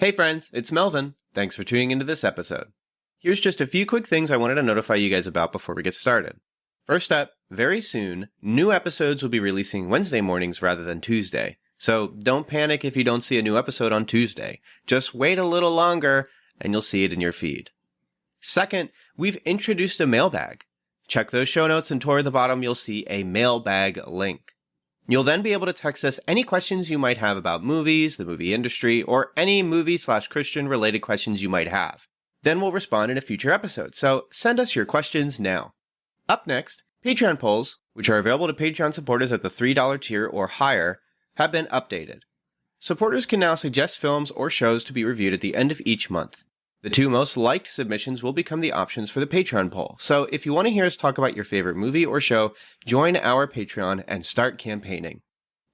Hey friends, it's Melvin. Thanks for tuning into this episode. Here's just a few quick things I wanted to notify you guys about before we get started. First up, very soon, new episodes will be releasing Wednesday mornings rather than Tuesday. So don't panic if you don't see a new episode on Tuesday. Just wait a little longer and you'll see it in your feed. Second, we've introduced a mailbag. Check those show notes and toward the bottom you'll see a mailbag link. You'll then be able to text us any questions you might have about movies, the movie industry, or any movie/Christian related questions you might have. Then we'll respond in a future episode, so send us your questions now. Up next, Patreon polls, which are available to Patreon supporters at the $3 tier or higher, have been updated. Supporters can now suggest films or shows to be reviewed at the end of each month. The two most liked submissions will become the options for the Patreon poll, so if you want to hear us talk about your favorite movie or show, join our Patreon and start campaigning.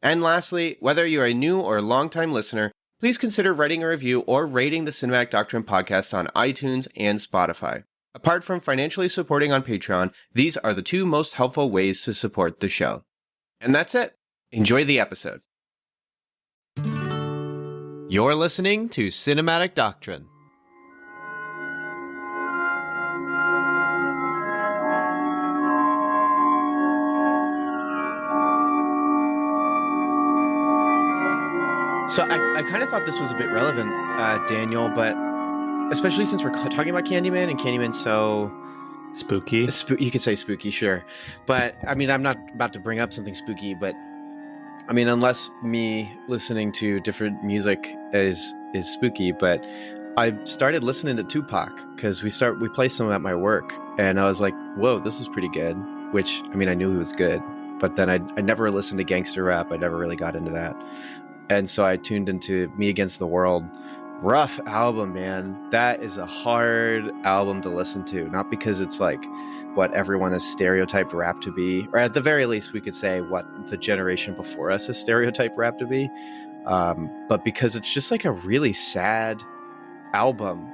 And lastly, whether you're a new or longtime listener, please consider writing a review or rating the Cinematic Doctrine podcast on iTunes and Spotify. Apart from financially supporting on Patreon, these are the two most helpful ways to support the show. And that's it. Enjoy the episode. You're listening to Cinematic Doctrine. So I kind of thought this was a bit relevant, Daniel, but especially since we're talking about Candyman, and Candyman's so... Spooky? You could say spooky, sure. But, I mean, I'm not about to bring up something spooky, but, I mean, unless me listening to different music is spooky, but I started listening to Tupac, because we play some at my work, and I was like, whoa, this is pretty good, which, I mean, I knew he was good, but then I never listened to gangster rap, I never really got into that. And so I tuned into Me Against the World. Rough album, man. That is a hard album to listen to. Not because it's like what everyone has stereotyped rap to be, or at the very least we could say what the generation before us has stereotyped rap to be, but because it's just like a really sad album.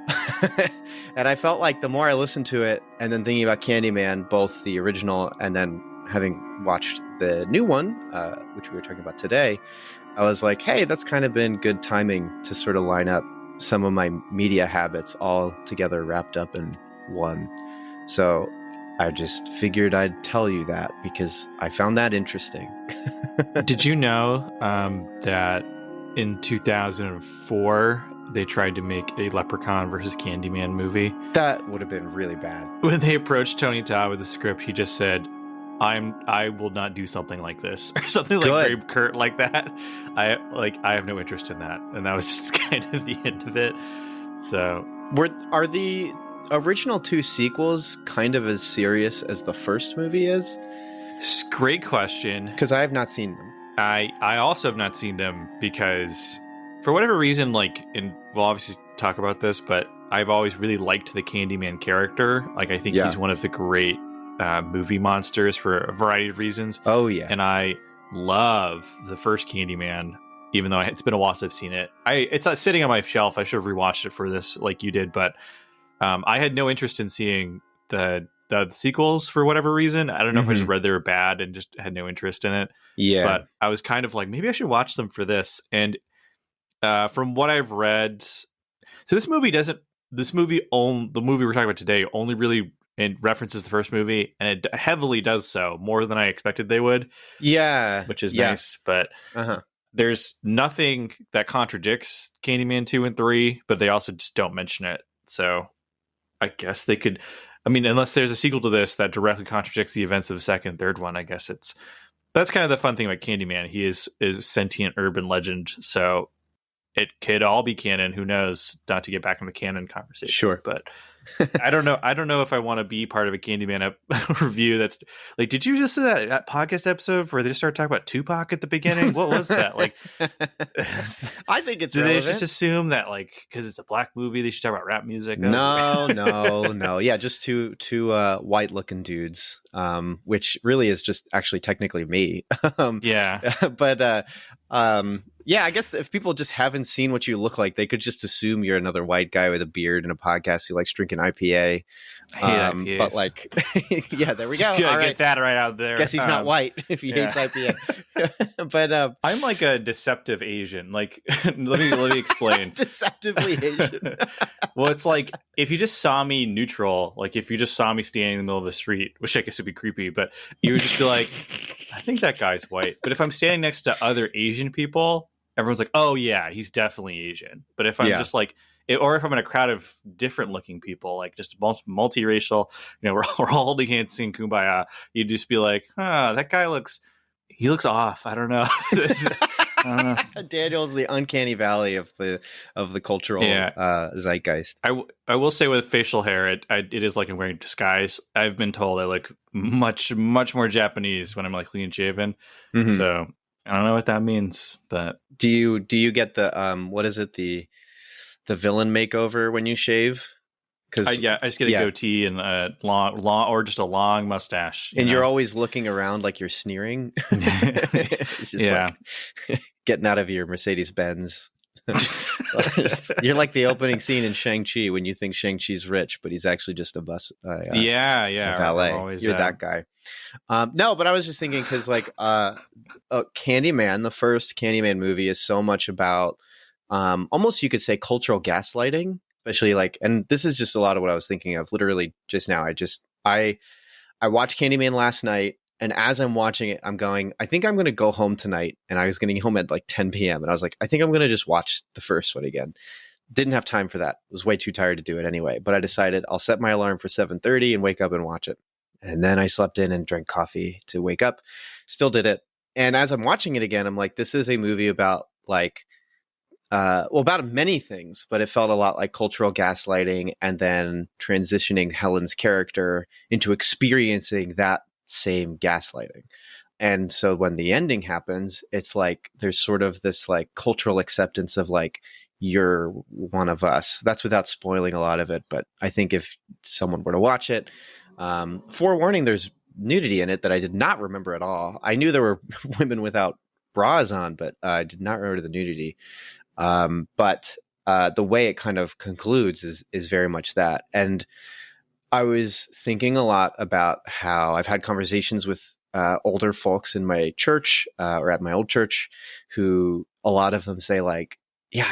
And I felt like the more I listened to it, and then thinking about Candyman, both the original and then having watched the new one, which we were talking about today, I was like, hey, that's kind of been good timing to sort of line up some of my media habits all together wrapped up in one. So I just figured I'd tell you that because I found that interesting. Did you know that in 2004, they tried to make a Leprechaun versus Candyman movie? That would have been really bad. When they approached Tony Todd with the script, he just said, I will not do something like this, or something like very curt like that. I have no interest in that, and that was just kind of the end of it. So, are the original two sequels kind of as serious as the first movie is? Great question. Because I have not seen them. I also have not seen them because, for whatever reason, we'll obviously talk about this, but I've always really liked the Candyman character. Like, I think he's one of the great movie monsters for a variety of reasons. Oh yeah. And I love the first Candyman, even though it's been a while since I've seen it. It's sitting on my shelf. I should have rewatched it for this like you did, but I had no interest in seeing the sequels for whatever reason. I don't know if I just read they were bad and just had no interest in it. Yeah. But I was kind of like, maybe I should watch them for this. And from what I've read, so the movie we're talking about today only really it references the first movie, and it heavily does so, more than I expected they would. Yeah. Which is nice, but there's nothing that contradicts Candyman 2 and 3, but they also just don't mention it. So I guess they could, I mean, unless there's a sequel to this that directly contradicts the events of the second and third one, I guess that's kind of the fun thing about Candyman. He is a sentient urban legend, so it could all be canon. Who knows? Not to get back in the canon conversation. Sure. But I don't know. I don't know if I want to be part of a Candyman review. That's like, did you just say that podcast episode where they just started talking about Tupac at the beginning? What was that? Like, I think it's do relevant. they just assume that, like, because it's a black movie, they should talk about rap music? No. Yeah, just two white looking dudes, which really is just actually technically me. Yeah. But Yeah, I guess if people just haven't seen what you look like, they could just assume you're another white guy with a beard and a podcast who likes drinking IPA. I hate IPAs. But like, yeah, there we go. Just All right. get that right out there. Guess he's not white if he hates IPA. But I'm like a deceptive Asian. Like, let me explain. Deceptively Asian. Well, it's like if you just saw me neutral, like if you just saw me standing in the middle of the street, which I guess would be creepy, but you would just be like, I think that guy's white. But if I'm standing next to other Asian people, everyone's like, oh yeah, he's definitely Asian. But if I'm just like, or if I'm in a crowd of different looking people, like just multiracial, we're all holding hands singing Kumbaya, you'd just be like, that guy looks off. I don't know. I don't know. Daniel's the uncanny valley of the cultural zeitgeist. I will say with facial hair, it is like I'm wearing a disguise. I've been told I look much more Japanese when I'm like clean shaven. Mm-hmm. So I don't know what that means, but do you get the what is it, the villain makeover when you shave? Because I just get a goatee and a long or just a long mustache. And you're always looking around like you're sneering. It's just like getting out of your Mercedes Benz. You're like the opening scene in Shang-Chi when you think Shang-Chi's rich, but he's actually just a bus. A valet. You're that guy. No, but I was just thinking because like Candyman, the first Candyman movie, is so much about almost you could say cultural gaslighting. Especially like, and this is just a lot of what I was thinking of literally just now. I watched Candyman last night, and as I'm watching it, I'm going, I think I'm going to go home tonight. And I was going to get home at like 10 p.m. And I was like, I think I'm going to just watch the first one again. Didn't have time for that. Was way too tired to do it anyway. But I decided I'll set my alarm for 7:30 and wake up and watch it. And then I slept in and drank coffee to wake up. Still did it. And as I'm watching it again, I'm like, this is a movie about like, about many things, but it felt a lot like cultural gaslighting and then transitioning Helen's character into experiencing that same gaslighting. And so when the ending happens, it's like there's sort of this like cultural acceptance of like, you're one of us. That's without spoiling a lot of it. But I think if someone were to watch it, forewarning, there's nudity in it that I did not remember at all. I knew there were women without bras on, but I did not remember the nudity. But the way it kind of concludes is very much that. And I was thinking a lot about how I've had conversations with older folks in my church or at my old church who a lot of them say like, yeah,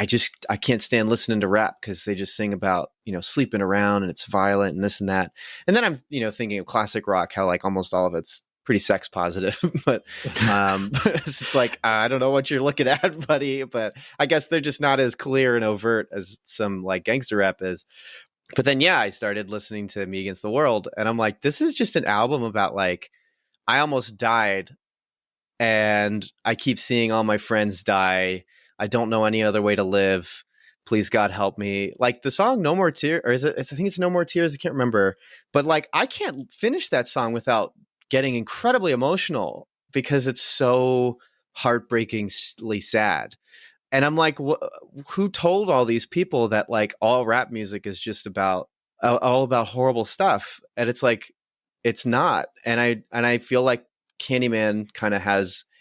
I can't stand listening to rap because they just sing about, sleeping around and it's violent and this and that. And then I'm, thinking of classic rock, how like almost all of it's pretty sex positive, but it's like, I don't know what you're looking at, buddy, but I guess they're just not as clear and overt as some like gangster rap is. But then, I started listening to Me Against the World and I'm like, this is just an album about like, I almost died and I keep seeing all my friends die. I don't know any other way to live. Please God help me. Like the song No More Tears, or is it? I think it's No More Tears. I can't remember, but like, I can't finish that song without getting incredibly emotional because it's so heartbreakingly sad. And I'm like, who told all these people that like all rap music is just about all about horrible stuff? And it's like, it's not. And I feel like Candyman kind of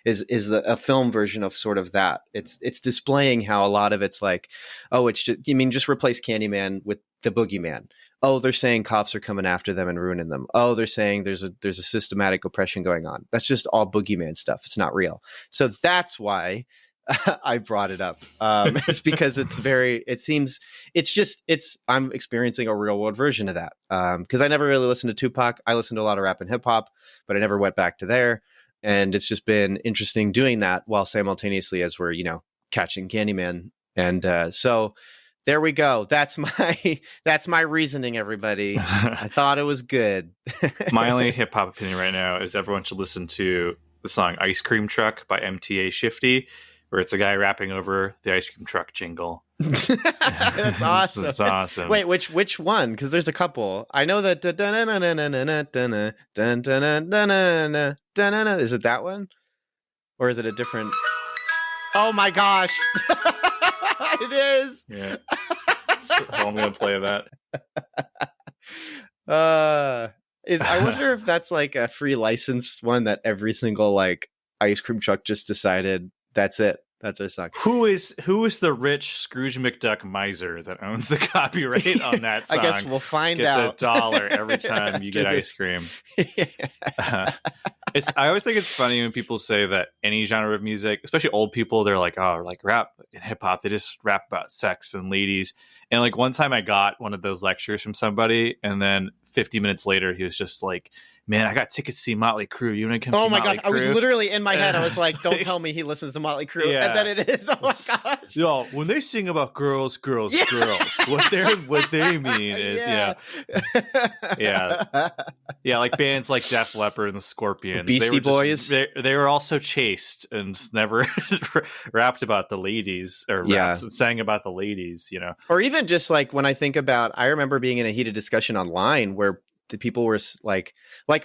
is a film version of sort of that. It's displaying how a lot of it's like, oh, it's just, just replace Candyman with the boogeyman. Oh, they're saying cops are coming after them and ruining them. Oh, they're saying there's a systematic oppression going on. That's just all boogeyman stuff. It's not real. So that's why I brought it up. It's because I'm experiencing a real world version of that. Because I never really listened to Tupac. I listened to a lot of rap and hip hop, but I never went back to there. And it's just been interesting doing that while simultaneously as we're, catching Candyman. And so there we go. That's my reasoning, everybody. I thought it was good. My only hip hop opinion right now is everyone should listen to the song Ice Cream Truck by MTA Shifty, where it's a guy rapping over the ice cream truck jingle. That's awesome. That's awesome. Wait, which one? Because there's a couple. I know that. Is it that one? Or is it a different? Oh my gosh. It is. Yeah. So I'm going to play that. I wonder if that's like a free licensed one that every single like ice cream truck just decided that's it. That's our song. Who is the rich Scrooge McDuck miser that owns the copyright on that song? I guess we'll find Gets out. $1 every time you get ice cream. I always think it's funny when people say that any genre of music, especially old people, they're like, oh, like rap and hip hop, they just rap about sex and ladies. And like one time I got one of those lectures from somebody, and then 50 minutes later he was just like, man, I got tickets to see Motley Crue. You want to come see Motley Crue? Oh my gosh, I was literally in my head. I was like, don't tell me he listens to Motley Crue. Yeah. And then it is. Oh my gosh. Yo, when they sing about girls, girls, what they mean is, yeah, like bands like Def Leppard and the Scorpions. Beastie Boys. They were also chaste and never rapped about the ladies or sang about the ladies, you know. Or even just like when I think about, I remember being in a heated discussion online where the people were like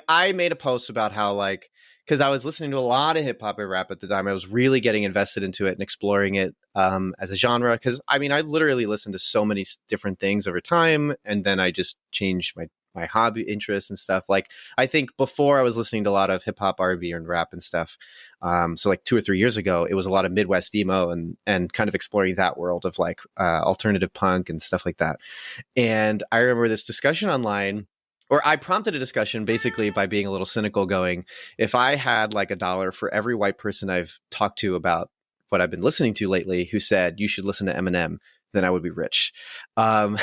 I made a post about how like, because I was listening to a lot of hip hop and rap at the time. I was really getting invested into it and exploring it as a genre. Because I mean, I literally listened to so many different things over time, and then I just changed my hobby interests and stuff. Like I think before I was listening to a lot of hip hop, R&B, and rap and stuff. So like 2 or 3 years ago, it was a lot of Midwest emo and kind of exploring that world of like alternative punk and stuff like that. And I remember this discussion online. Or I prompted a discussion basically by being a little cynical, going, if I had like $1 for every white person I've talked to about what I've been listening to lately who said you should listen to Eminem, then I would be rich. And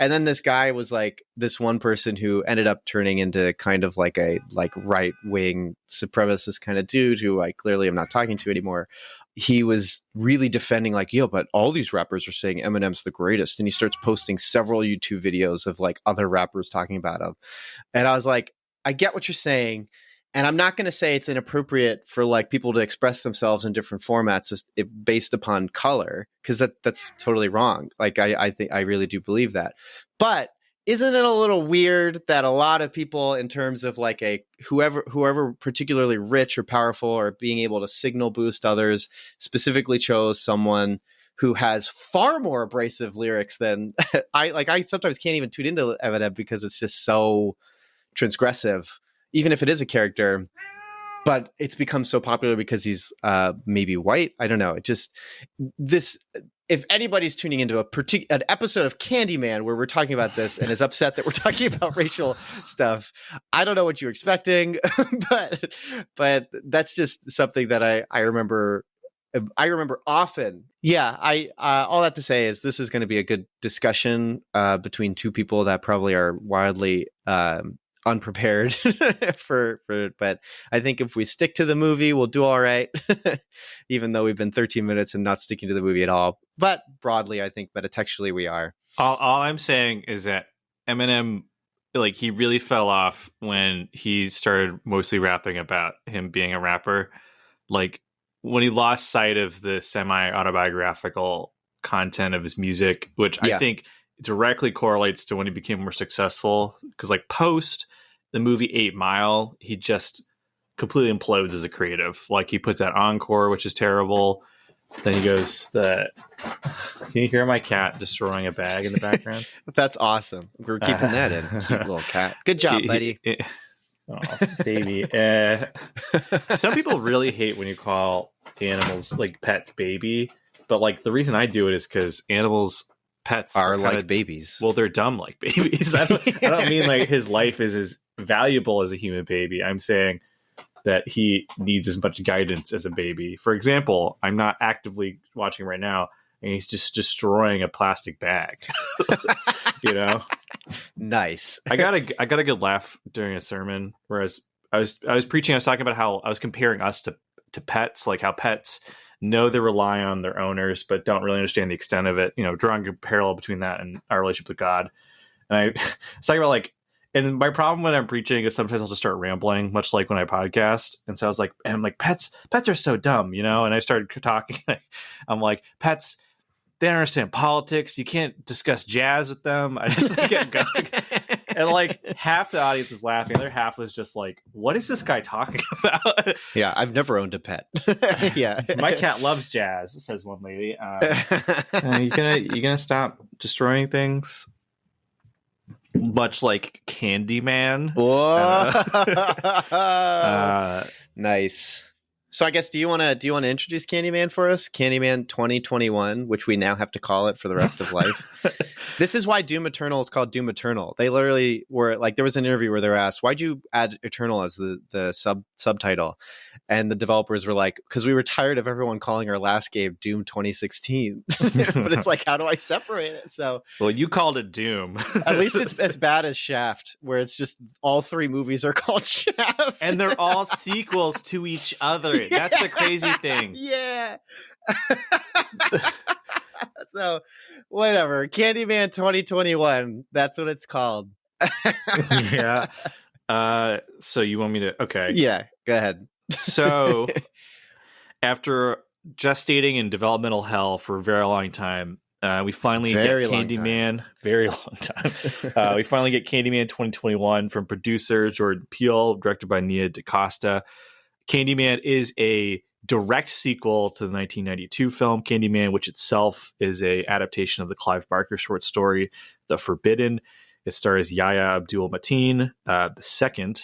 then this guy was like this one person who ended up turning into kind of like a like right wing supremacist kind of dude who I clearly am not talking to anymore. He was really defending like, yo, but all these rappers are saying Eminem's the greatest. And he starts posting several YouTube videos of like other rappers talking about him. And I was like, I get what you're saying. And I'm not going to say it's inappropriate for like people to express themselves in different formats based upon color, because that's totally wrong. Like I think I really do believe that. But isn't it a little weird that a lot of people, in terms of like whoever particularly rich or powerful or being able to signal boost others, specifically chose someone who has far more abrasive lyrics than I sometimes can't even tune into Eminem because it's just so transgressive, even if it is a character. But it's become so popular because he's maybe white. I don't know. It just if anybody's tuning into an episode of Candyman where we're talking about this and is upset that we're talking about racial stuff, I don't know what you're expecting, but that's just something that I remember. I remember often. Yeah, all that to say is this is going to be a good discussion between two people that probably are wildly unprepared but I think if we stick to the movie, we'll do all right. Even though we've been 13 minutes and not sticking to the movie at all. But broadly, I think metatextually we are. All I'm saying is that Eminem, like, he really fell off when he started mostly rapping about him being a rapper. Like, when he lost sight of the semi-autobiographical content of his music, which I think directly correlates to when he became more successful. Because like post the movie 8 Mile, he just completely implodes as a creative. Like he puts out Encore, which is terrible. Then he goes can you hear my cat destroying a bag in the background? That's awesome. We're keeping that in. Cute little cat. Good job, buddy. Oh, baby. Some people really hate when you call animals like pets baby, but like the reason I do it is because pets are like babies. Well, they're dumb like babies. I don't mean like his life is as valuable as a human baby. I'm saying that he needs as much guidance as a baby. For example, I'm not actively watching right now, and he's just destroying a plastic bag. You know, nice. I got a good laugh during a sermon, whereas I was preaching. I was talking about how I was comparing us to pets, like how pets know they rely on their owners, but don't really understand the extent of it. You know, drawing a parallel between that and our relationship with God. And I was talking about like, and my problem when I'm preaching is sometimes I'll just start rambling, much like when I podcast. And so I was like, and I'm like, pets are so dumb, you know? And I started talking. I'm like, pets, they don't understand politics. You can't discuss jazz with them. I just kept going. And like half the audience was laughing. The other half was just like, what is this guy talking about? Yeah, I've never owned a pet. Yeah. My cat loves jazz, says one lady. You gonna stop destroying things? Much like Candyman. Whoa. Nice. So I guess do you want to introduce Candyman for us? Candyman 2021, which we now have to call it for the rest of life. This is why Doom Eternal is called Doom Eternal. They literally were like, there was an interview where they were asked, why'd you add Eternal as the subtitle? And the developers were like, because we were tired of everyone calling our last game Doom 2016. But it's like, how do I separate it? So, well, you called it Doom. At least it's as bad as Shaft, where it's just all three movies are called Shaft. And they're all sequels to each other. Yeah. That's the crazy thing. Yeah. So, whatever. Candyman 2021. That's what it's called. Yeah. So you want me to? Okay. Yeah. Go ahead. So, after gestating in developmental hell for a very long time, we finally get Candyman. Very long time. We finally get Candyman 2021 from producer Jordan Peele, directed by Nia DaCosta. Candyman is a direct sequel to the 1992 film Candyman, which itself is a adaptation of the Clive Barker short story The Forbidden. It stars Yahya Abdul-Mateen II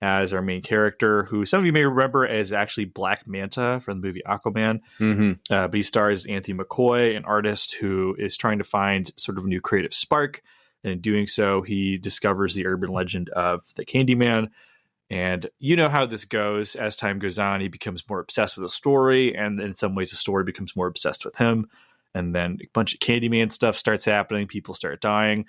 as our main character, who some of you may remember as actually Black Manta from the movie Aquaman. Mm-hmm. But he stars Anthony McCoy, an artist who is trying to find sort of a new creative spark. And in doing so, he discovers the urban legend of the Candyman. And you know how this goes. As time goes on, he becomes more obsessed with the story. And in some ways, the story becomes more obsessed with him. And then a bunch of Candyman stuff starts happening. People start dying.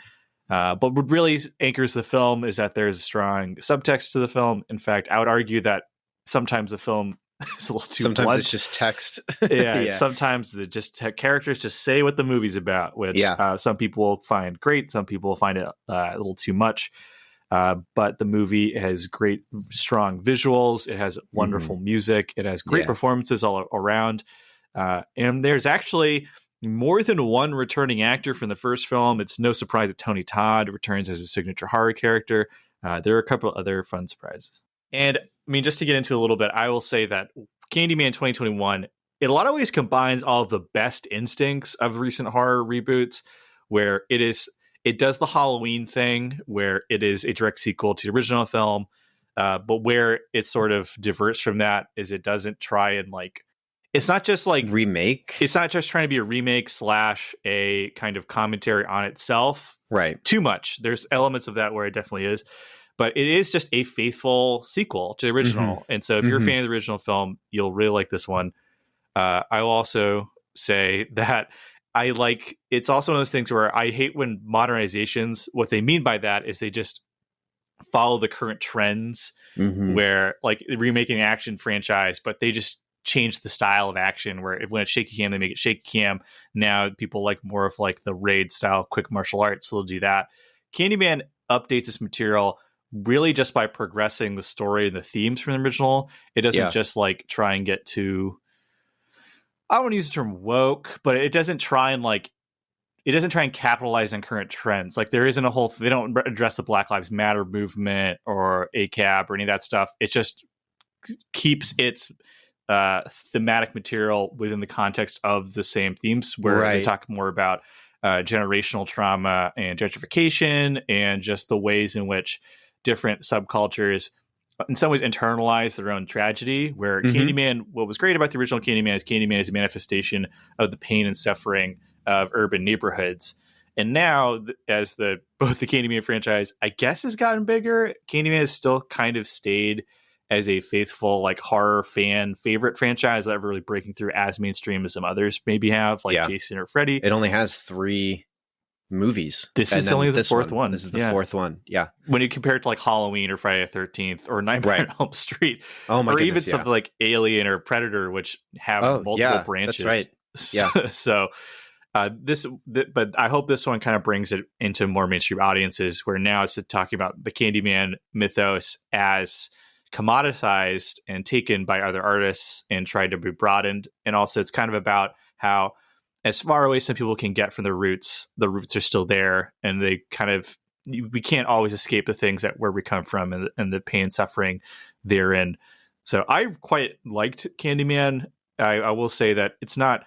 But what really anchors the film is that there's a strong subtext to the film. In fact, I would argue that sometimes the film is a little too sometimes blunt. It's just text. Yeah. Sometimes the characters just say what the movie's about, which some people find great. Some people find it a little too much. But the movie has great, strong visuals. It has wonderful music. It has great performances all around. And there's actually more than one returning actor from the first film. It's no surprise that Tony Todd returns as a signature horror character. There are a couple other fun surprises. And I mean, just to get into a little bit, I will say that Candyman 2021, in a lot of ways, combines all of the best instincts of recent horror reboots, where it does the Halloween thing, where it is a direct sequel to the original film. But where it sort of diverts from that is it doesn't try and it's not just remake. It's not just trying to be a remake / a kind of commentary on itself. Right. Too much. There's elements of that where it definitely is. But it is just a faithful sequel to the original. Mm-hmm. And so if you're a fan of the original film, you'll really like this one. I will also say that it's also one of those things where I hate when modernizations, what they mean by that is they just follow the current trends, where remaking an action franchise, but they just change the style of action, where when it's shaky cam, they make it shaky cam. Now people like more of the raid style quick martial arts, so they'll do that. Candyman updates this material really just by progressing the story and the themes from the original. It doesn't just try and get to, I don't want to use the term woke, but it doesn't try and capitalize on current trends. There isn't a whole, they don't address the Black Lives Matter movement or ACAB or any of that stuff. It just keeps its thematic material within the context of the same themes, where they talk more about generational trauma and gentrification, and just the ways in which different subcultures in some ways internalize their own tragedy, where Candyman, what was great about the original Candyman is a manifestation of the pain and suffering of urban neighborhoods. And now, as both the Candyman franchise, I guess, has gotten bigger, Candyman has still kind of stayed as a faithful horror fan favorite franchise, without really breaking through as mainstream as some others maybe have, Jason or Freddy. It only has 3 movies. This is only the fourth one. This is the fourth one. Yeah. When you compare it to Halloween or Friday the 13th or Nightmare on Elm Street, or even something like Alien or Predator, which have multiple branches. That's right. Yeah. So but I hope this one kind of brings it into more mainstream audiences, where now it's talking about the Candyman mythos as commoditized and taken by other artists and tried to be broadened. And also it's kind of about how, as far away some people can get from the roots are still there, and they kind of, we can't always escape the things that where we come from and the pain and suffering therein. So I quite liked Candyman. I will say that it's not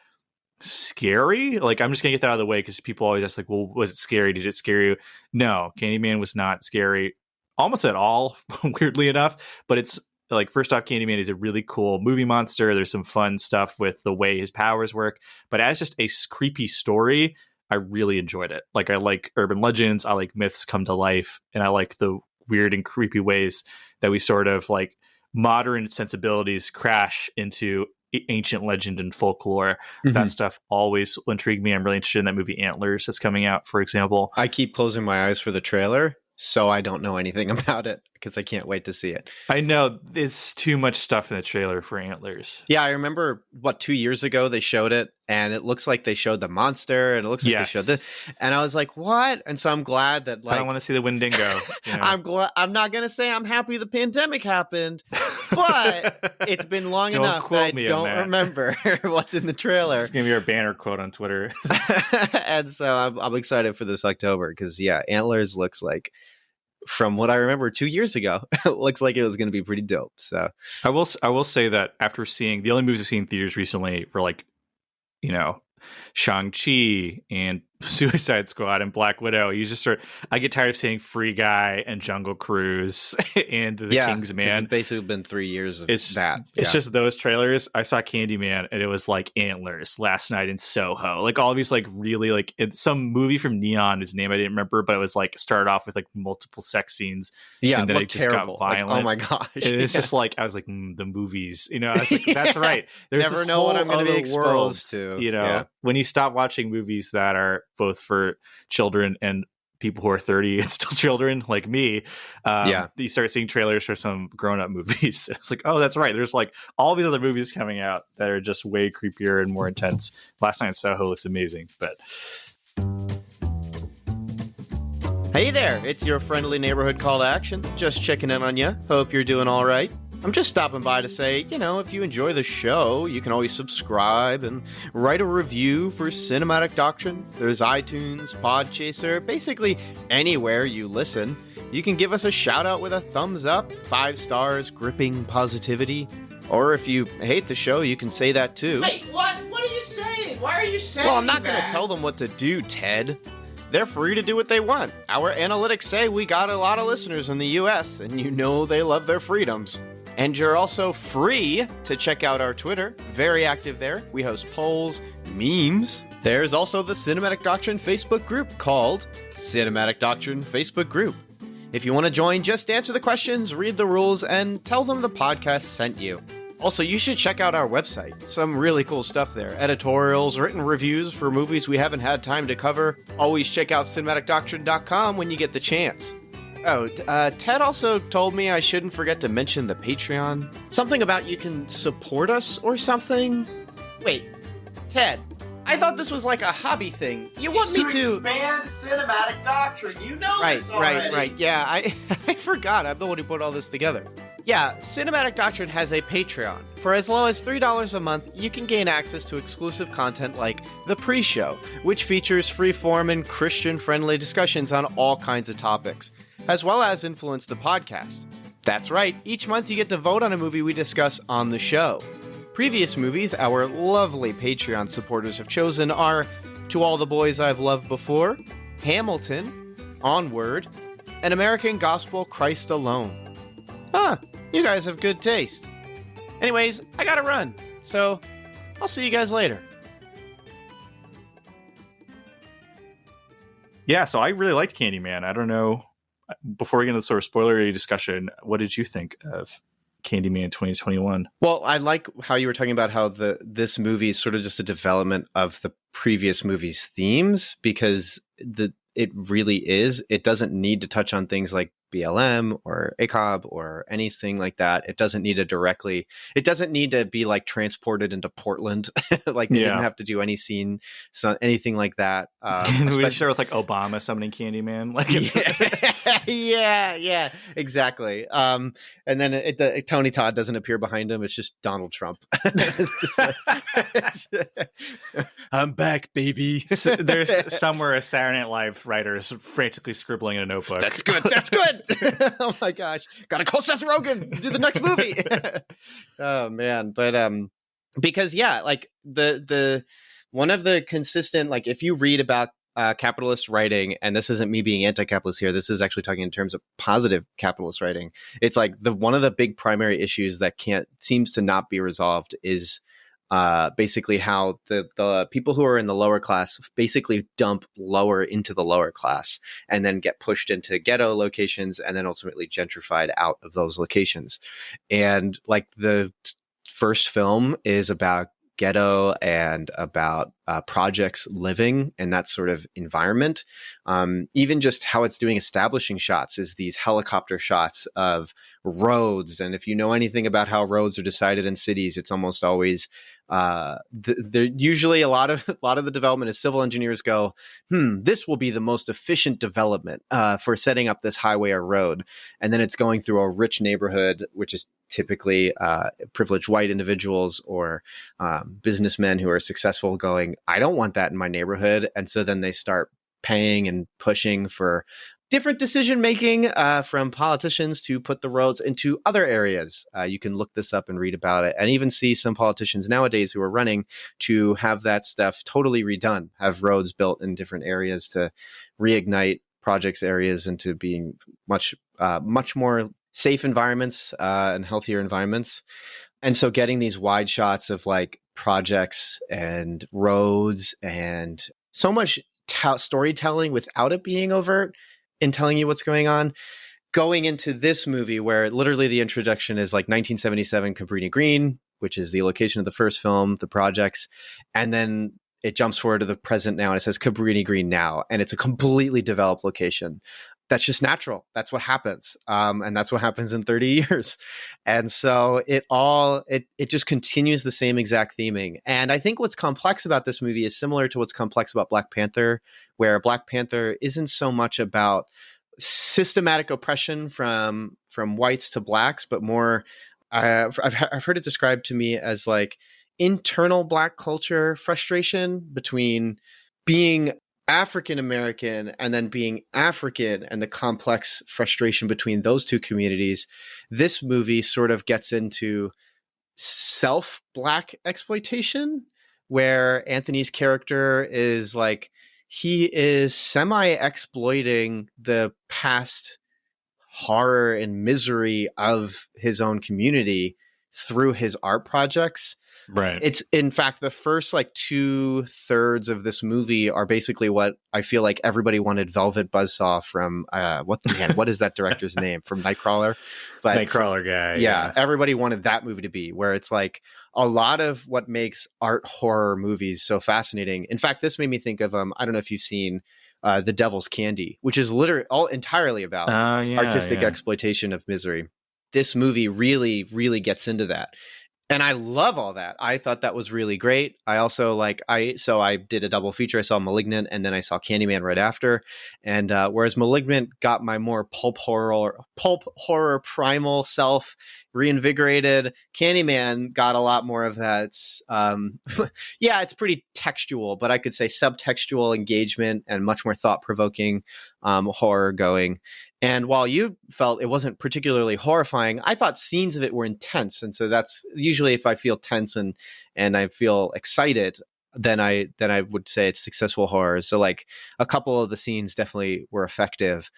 scary. I'm just gonna get that out of the way, because people always ask well, was it scary? Did it scare you? No, Candyman was not scary almost at all, weirdly enough, but it's like, first off, Candyman is a really cool movie monster. There's some fun stuff with the way his powers work, but as just a creepy story, I really enjoyed it. Like, I like urban legends, I like myths come to life, and I like the weird and creepy ways that we sort of like modern sensibilities crash into ancient legend and folklore. That stuff always intrigued me. I'm really interested in that movie Antlers that's coming out, for example. I keep closing my eyes for the trailer, so I don't know anything about it because I can't wait to see it. I know it's too much stuff in the trailer for Antlers. Yeah, I remember 2 years ago they showed it, and it looks like they showed the monster, and it looks like they showed this, and I was like, "What?" And so I'm glad that, like, I don't want to see the Wendigo. You know? I'm not gonna say I'm happy the pandemic happened, but it's been long enough that I don't remember what's in the trailer. It's gonna be our banner quote on Twitter. And so I'm excited for this October because Antlers looks like, from what I remember 2 years ago, it looks like it was going to be pretty dope. So I will say that after seeing the only movies I've seen in theaters recently were, like, you know, Shang-Chi and Suicide Squad and Black Widow. I get tired of seeing Free Guy and Jungle Cruise and The Kingsman. It's basically been 3 years of that. It's just those trailers. I saw Candyman, and it was like Antlers last night in Soho. Like, all these, like, really, like, it's some movie from Neon, whose name I didn't remember, but it was like started off with like multiple sex scenes. Yeah, and then it just terrible. got violent. Like, oh my gosh. And it's just like, I was like, the movies, you know, I was like, that's right. There's never know what I'm going to be exposed to. You know, when you stop watching movies that are both for children and people who are 30 and still children like me, you start seeing trailers for some grown-up movies. It's like, oh, that's right, there's like all these other movies coming out that are just way creepier and more intense. Last Night in Soho looks amazing. But hey there, it's your friendly neighborhood call to action. Just checking in on you. Hope you're doing all right. I'm just stopping by to say, you know, if you enjoy the show, you can always subscribe and write a review for Cinematic Doctrine. There's iTunes, Podchaser, basically anywhere you listen. You can give us a shout out with a thumbs up, 5 stars, gripping positivity. Or if you hate the show, you can say that too. Wait, what? What are you saying? Why are you saying that? Well, I'm not going to tell them what to do, Ted. They're free to do what they want. Our analytics say we got a lot of listeners in the US, and you know they love their freedoms. And you're also free to check out our Twitter. Very active there. We host polls, memes. There's also the Cinematic Doctrine Facebook group called Cinematic Doctrine Facebook Group. If you want to join, just answer the questions, read the rules, and tell them the podcast sent you. Also, you should check out our website. Some really cool stuff there. Editorials, written reviews for movies we haven't had time to cover. Always check out cinematicdoctrine.com when you get the chance. Oh, Ted also told me I shouldn't forget to mention the Patreon. Something about you can support us or something? Wait, Ted, I thought this was like a hobby thing. You want me to expand Cinematic Doctrine. You know this already. Right. Yeah, I forgot. I'm the one who put all this together. Yeah, Cinematic Doctrine has a Patreon. For as low as $3 a month, you can gain access to exclusive content like The Pre-Show, which features free-form and Christian-friendly discussions on all kinds of topics, as well as influence the podcast. That's right, each month you get to vote on a movie we discuss on the show. Previous movies our lovely Patreon supporters have chosen are To All the Boys I've Loved Before, Hamilton, Onward, and American Gospel Christ Alone. Huh, you guys have good taste. Anyways, I gotta run, so I'll see you guys later. Yeah, so I really liked Candyman. I don't know, before we get into the sort of spoilery discussion, what did you think of Candyman 2021? Well, I like how you were talking about how this movie is sort of just a development of the previous movie's themes, because it really is. It doesn't need to touch on things like BLM or ACOB or anything like that. It doesn't need to be like transported into Portland. Like they didn't have to do any scene, anything like that. We just start with like Obama summoning Candyman. Like, yeah, exactly. And then Tony Todd doesn't appear behind him. It's just Donald Trump. It's just like, I'm back, baby. There's somewhere a Saturday Night Live writer is frantically scribbling in a notebook. That's good. Oh my gosh, gotta call Seth Rogen, do the next movie. Oh man, but because like the one of the consistent, like if you read about capitalist writing, and this isn't me being anti-capitalist here, this is actually talking in terms of positive capitalist writing. It's like one of the big primary issues that seems to not be resolved is basically how the people who are in the lower class basically dump lower into the lower class and then get pushed into ghetto locations and then ultimately gentrified out of those locations. And like the first film is about ghetto and about projects living in that sort of environment. Even just how it's doing establishing shots is these helicopter shots of roads. And if you know anything about how roads are decided in cities, it's almost always usually a lot of the development is civil engineers go, this will be the most efficient development for setting up this highway or road. And then it's going through a rich neighborhood, which is typically privileged white individuals or businessmen who are successful going, I don't want that in my neighborhood. And so then they start paying and pushing for different decision making from politicians to put the roads into other areas. You can look this up and read about it, and even see some politicians nowadays who are running to have that stuff totally redone, have roads built in different areas to reignite projects areas into being much more safe environments and healthier environments. And so getting these wide shots of like projects and roads and so much storytelling without it being overt in telling you what's going on, going into this movie where literally the introduction is like 1977 Cabrini Green, which is the location of the first film, the projects. And then it jumps forward to the present now and it says Cabrini Green now. And it's a completely developed location. That's just natural. That's what happens. And that's what happens in 30 years. And so it just continues the same exact theming. And I think what's complex about this movie is similar to what's complex about Black Panther, where Black Panther isn't so much about systematic oppression from whites to blacks, but more, I've heard it described to me as like internal Black culture frustration between being African American and then being African and the complex frustration between those two communities. This movie sort of gets into self-Black exploitation, where Anthony's character is like, he is semi-exploiting the past horror and misery of his own community through his art projects. Right. It's in fact the first like 2/3 of this movie are basically what I feel like everybody wanted Velvet Buzzsaw from what is that director's name from Nightcrawler? But Nightcrawler guy. Yeah, everybody wanted that movie to be, where it's like a lot of what makes art horror movies so fascinating. In fact, this made me think of I don't know if you've seen The Devil's Candy, which is literally entirely about artistic exploitation of misery. This movie really, really gets into that. And I love all that. I thought that was really great. I also so I did a double feature. I saw Malignant and then I saw Candyman right after. And whereas Malignant got my more pulp horror primal self reinvigorated, Candyman got a lot more of that. It's pretty textual, but I could say subtextual engagement and much more thought-provoking horror going. And while you felt it wasn't particularly horrifying, I thought scenes of it were intense. And so that's usually if I feel tense and I feel excited, then I would say it's successful horror. So like a couple of the scenes definitely were effective.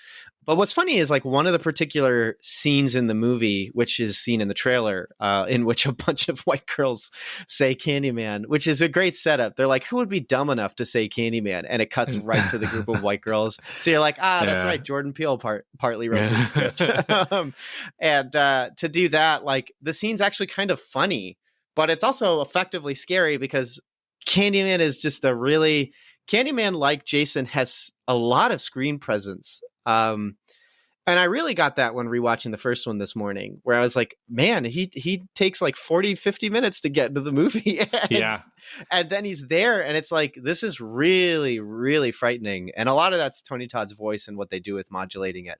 But what's funny is like one of the particular scenes in the movie, which is seen in the trailer, in which a bunch of white girls say Candyman, which is a great setup. They're like, who would be dumb enough to say Candyman? And it cuts right to the group of white girls. So you're like, that's right. Jordan Peele partly wrote the script. And to do that, like the scene's actually kind of funny, but it's also effectively scary because Candyman is just Candyman, like Jason, has a lot of screen presence. And I really got that when rewatching the first one this morning, where I was like, man, he takes like 40, 50 minutes to get into the movie. And then he's there and it's like, this is really, really frightening. And a lot of that's Tony Todd's voice and what they do with modulating it,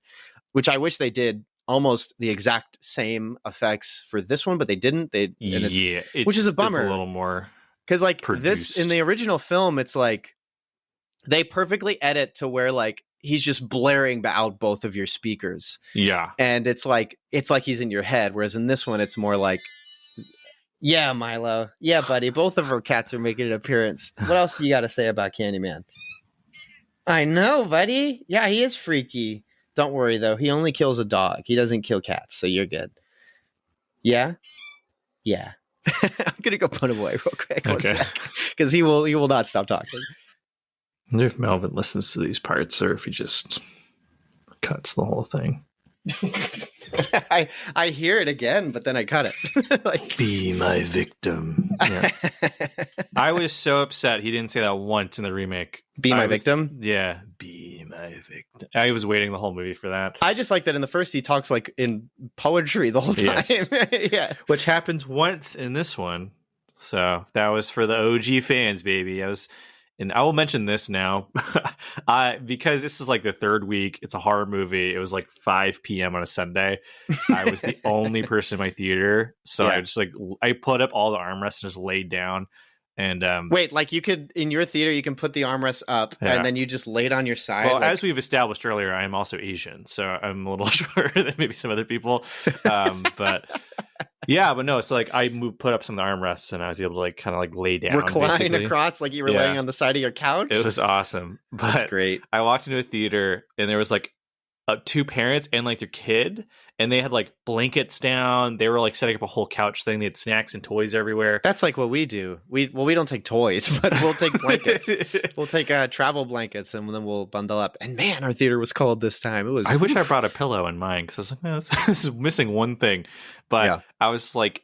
which I wish they did almost the exact same effects for this one, but they didn't. Which is a bummer. It's a little more because like produced. This in the original film, it's like they perfectly edit to where like he's just blaring out both of your speakers. Yeah. And it's like he's in your head. Whereas in this one, it's more like, yeah, Milo. Yeah, buddy. Both of our cats are making an appearance. What else you got to say about Candyman? I know, buddy. Yeah, he is freaky. Don't worry, though. He only kills a dog. He doesn't kill cats, so you're good. Yeah? Yeah. I'm going to go put him away real quick. Okay. Because he will not stop talking. I wonder if Melvin listens to these parts or if he just cuts the whole thing. I hear it again, but then I cut it. Like, be my victim. Yeah. I was so upset he didn't say that once in the remake. Be my victim? Yeah. Be my victim. I was waiting the whole movie for that. I just like that in the first he talks like in poetry the whole time. Yes. Yeah. Which happens once in this one. So that was for the OG fans, baby. And I will mention this now, because this is like the third week. It's a horror movie. It was like 5 p.m. on a Sunday. I was the only person in my theater, so Yeah. I just I put up all the armrests and just laid down. And wait, like you could in your theater, you can put the armrests up and then you just laid on your side. Well, as we've established earlier, I am also Asian, so I'm a little shorter than maybe some other people. But yeah, but no, so like I put up some of the armrests and I was able to like kind of like lay down, recline basically across like you were laying on the side of your couch. It was awesome. But That's great. I walked into a theater and there was like two parents and like their kid, and they had like blankets down. They were like setting up a whole couch thing. They had snacks and toys everywhere. That's like what we do. We don't take toys, but we'll take blankets. We'll take travel blankets and then we'll bundle up. And man, our theater was cold this time. It was. I wish I brought a pillow in mine because I was like, no, this is missing one thing. But yeah. I was like,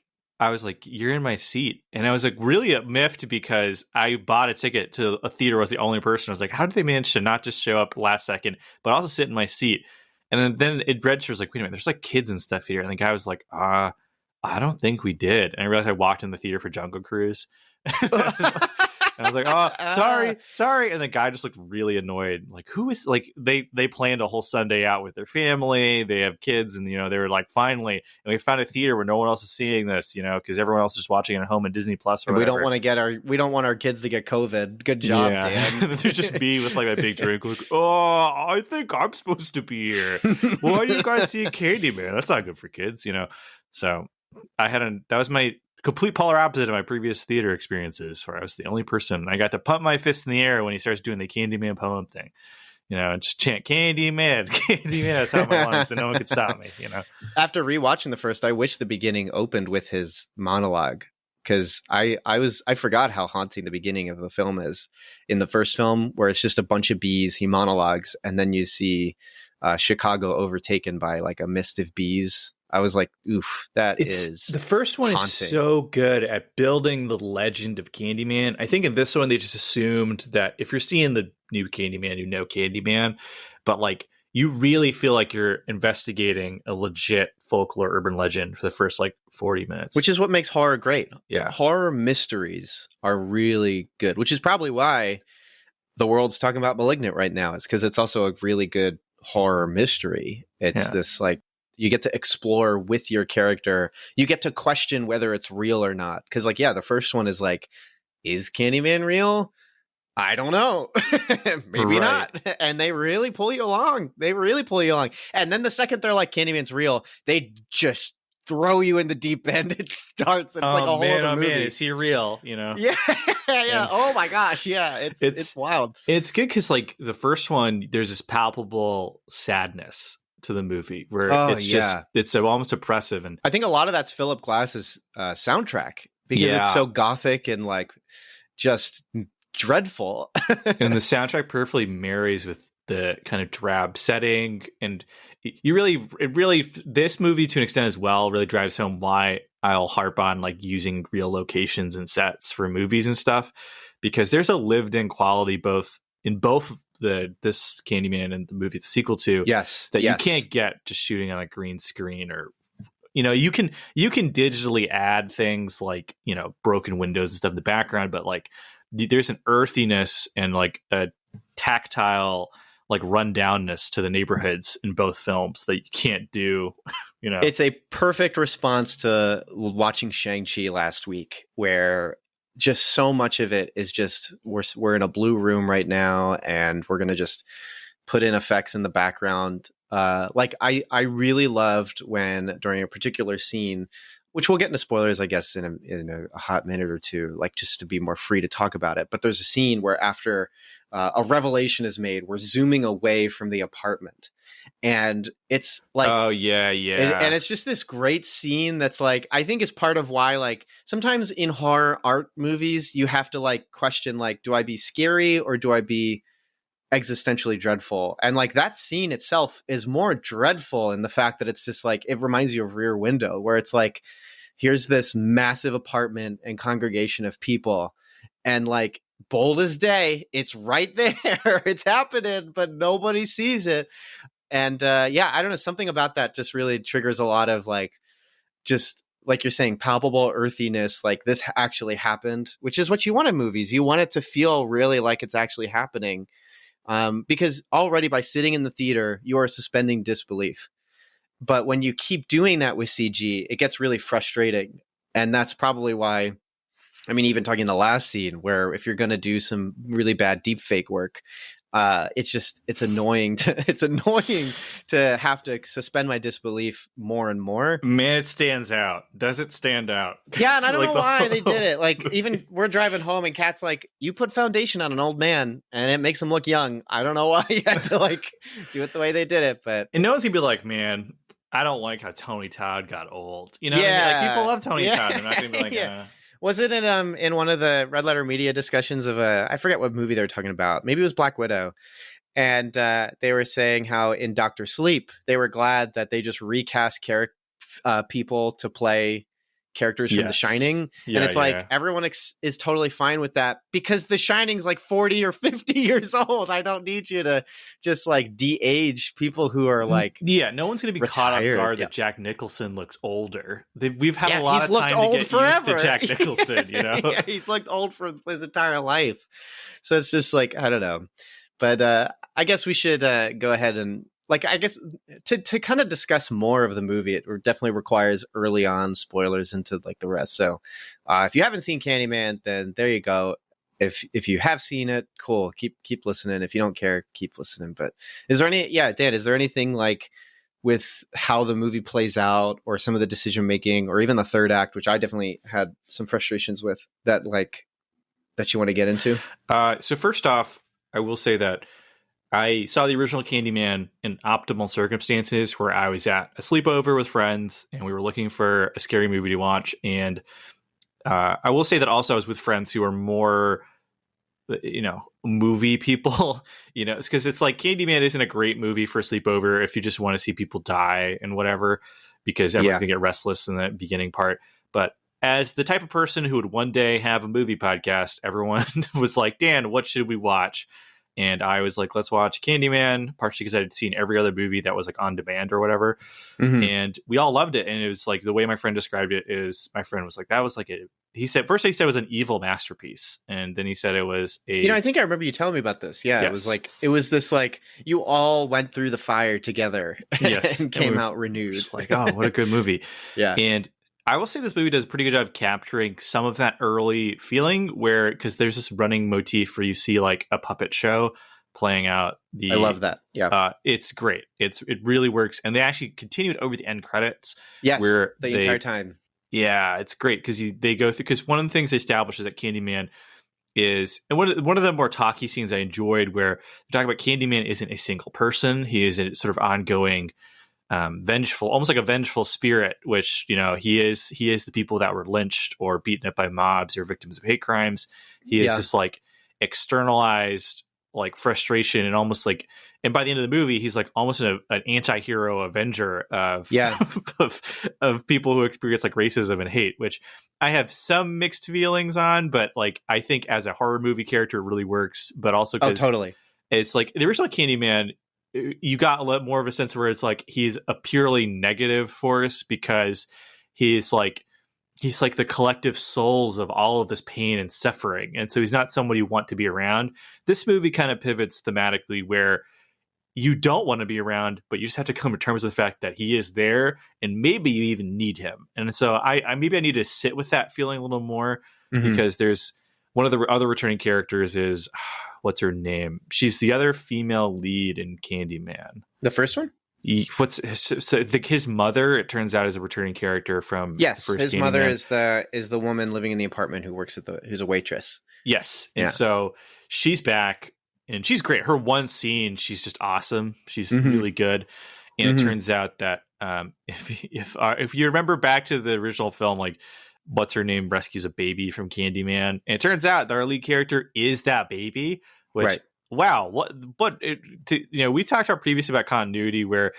you're in my seat. And I was like really miffed because I bought a ticket to a theater. I was the only person. I was like, how did they manage to not just show up last second, but also sit in my seat? And then it registers like, wait a minute, there's like kids and stuff here. And the guy was like, I don't think we did. And I realized I walked in the theater for Jungle Cruise. I was like, oh, sorry. And the guy just looked really annoyed. Like, who is like, they planned a whole Sunday out with their family. They have kids. And, they were like, finally. And we found a theater where no one else is seeing this, because everyone else is watching it at home on Disney Plus or whatever. We don't want our kids to get COVID. Good job, Dan. There's just me with like a big drink. Like, oh, I think I'm supposed to be here. Why are you guys seeing Candyman? That's not good for kids, So that was my complete polar opposite of my previous theater experiences, where I was the only person. I got to pump my fist in the air when he starts doing the Candyman poem thing, and just chant Candyman, Candyman at the top of my lungs, and no one could stop me. After rewatching the first, I wish the beginning opened with his monologue, because I forgot how haunting the beginning of the film is. In the first film, where it's just a bunch of bees, he monologues, and then you see Chicago overtaken by like a mist of bees. I was like, oof, the first one haunting. Is so good at building the legend of Candyman. I think in this one, they just assumed that if you're seeing the new Candyman, you know Candyman, but like you really feel like you're investigating a legit folklore urban legend for the first like 40 minutes. Which is what makes horror great. Yeah. Horror mysteries are really good, which is probably why the world's talking about Malignant right now. It's because it's also a really good horror mystery. It's this like, you get to explore with your character. You get to question whether it's real or not. Because like, the first one is like, is Candyman real? I don't know. Maybe not. And they really pull you along. And then the second they're like, Candyman's real, they just throw you in the deep end. It starts. It's like a whole other movie. Man, is he real? Yeah. Oh my gosh. Yeah. It's wild. It's good because like the first one, there's this palpable sadness to the movie where it's almost oppressive. And I think a lot of that's Philip Glass's soundtrack, because it's so gothic and like just dreadful. And the soundtrack perfectly marries with the kind of drab setting. And this movie to an extent as well really drives home why I'll harp on like using real locations and sets for movies and stuff, because there's a lived in quality both this Candyman and the movie it's a sequel to, that you can't get just shooting on a green screen. Or you can digitally add things like broken windows and stuff in the background, but like there's an earthiness and like a tactile like rundownness to the neighborhoods in both films that you can't do. It's a perfect response to watching Shang-Chi last week, where just so much of it is just we're in a blue room right now, and we're gonna just put in effects in the background. Like I really loved when during a particular scene, which we'll get into spoilers, I guess, in a hot minute or two, like just to be more free to talk about it. But there's a scene where after a revelation is made. We're zooming away from the apartment. And it's like, oh yeah, and it's just this great scene that's like, I think is part of why, like, sometimes in horror art movies, you have to like question, like, do I be scary or do I be existentially dreadful? And like that scene itself is more dreadful in the fact that it's just like, it reminds you of Rear Window, where it's like, here's this massive apartment and congregation of people, and like, bold as day, it's right there. It's happening, but nobody sees it. And yeah, I don't know, something about that just really triggers a lot of like, just like you're saying, palpable earthiness, like this actually happened, which is what you want in movies. You want it to feel really like it's actually happening, because already by sitting in the theater, you are suspending disbelief. But when you keep doing that with CG, it gets really frustrating. And that's probably why, I mean, even talking the last scene, where if you're going to do some really bad deep fake work, it's annoying to have to suspend my disbelief more and more. Man, it stands out. Does it stand out? Yeah, and I don't know why they did it. Like, even we're driving home and Kat's like, you put foundation on an old man and it makes him look young. I don't know why you had to like do it the way they did it, but and no one's gonna be like, man, I don't like how Tony Todd got old. You know, yeah. what I mean? Like, people love Tony Todd. They're not gonna be like, yeah. Was it in one of the Red Letter Media discussions of I forget what movie they were talking about. Maybe it was Black Widow. And they were saying how in Dr. Sleep, they were glad that they just recast people to play characters from The Shining. Yeah, and it's like, everyone is totally fine with that, because The Shining's like 40 or 50 years old. I don't need you to just like de-age people who are like, yeah, no one's going to be caught off guard that Jack Nicholson looks older. We've had a lot of time to get used to Jack Nicholson, you know? Yeah, he's looked old for his entire life. So it's just like, I don't know. But I guess we should go ahead and, like, I guess to kind of discuss more of the movie, it definitely requires early on spoilers into like the rest. So if you haven't seen Candyman, then there you go. If you have seen it, cool. Keep listening. If you don't care, keep listening. But is there Dan, is there anything like with how the movie plays out, or some of the decision making, or even the third act, which I definitely had some frustrations with, that you want to get into? So first off, I will say that I saw the original Candyman in optimal circumstances, where I was at a sleepover with friends and we were looking for a scary movie to watch. And I will say that also I was with friends who are more, movie people, because it's like Candyman isn't a great movie for a sleepover if you just want to see people die and whatever, because everyone's going to get restless in the beginning part. But as the type of person who would one day have a movie podcast, everyone was like, Dan, what should we watch? And I was like, let's watch Candyman, partially because I had seen every other movie that was like on demand or whatever. Mm-hmm. And we all loved it. And it was like, the way my friend described it is, my friend was like, that was like he said it was an evil masterpiece. And then he said it was I think I remember you telling me about this. Yeah. Yes. It was this like, you all went through the fire together. Yes. And came out renewed. Just like, oh, what a good movie. Yeah. And I will say this movie does a pretty good job of capturing some of that early feeling, where, because there's this running motif where you see like a puppet show playing out I love that. Yeah. It's great. It really works. And they actually continued over the end credits. Yes. Where the entire time. Yeah, it's great because they go through, because one of the things they establish is that Candyman is, and one of the more talky scenes I enjoyed, where they talk about Candyman isn't a single person. He is a sort of ongoing, vengeful, almost like a vengeful spirit, which, he is the people that were lynched or beaten up by mobs or victims of hate crimes. He is this like externalized like frustration, and almost like, and by the end of the movie, he's like almost an anti-hero avenger of of people who experience like racism and hate, which I have some mixed feelings on, but like, I think as a horror movie character, it really works. But also, totally, it's like the original Candyman, you got a lot more of a sense where it's like he's a purely negative force, because he's like the collective souls of all of this pain and suffering. And so he's not someone you want to be around. This movie kind of pivots thematically where you don't want to be around, but you just have to come to terms with the fact that he is there, and maybe you even need him. And so I need to sit with that feeling a little more, because there's one of the other returning characters is, what's her name? She's the other female lead in Candyman. The first one? His mother, it turns out, is a returning character from his Candyman. Mother is the woman living in the apartment who's a waitress. Yes, and so she's back. and she's great. Her one scene, she's just awesome. She's Mhm. really good. And Mhm. it turns out that if you remember back to the original film, like what's her name rescues a baby from Candyman, and it turns out that our lead character is that baby. Which Right. wow, we talked about previously about continuity where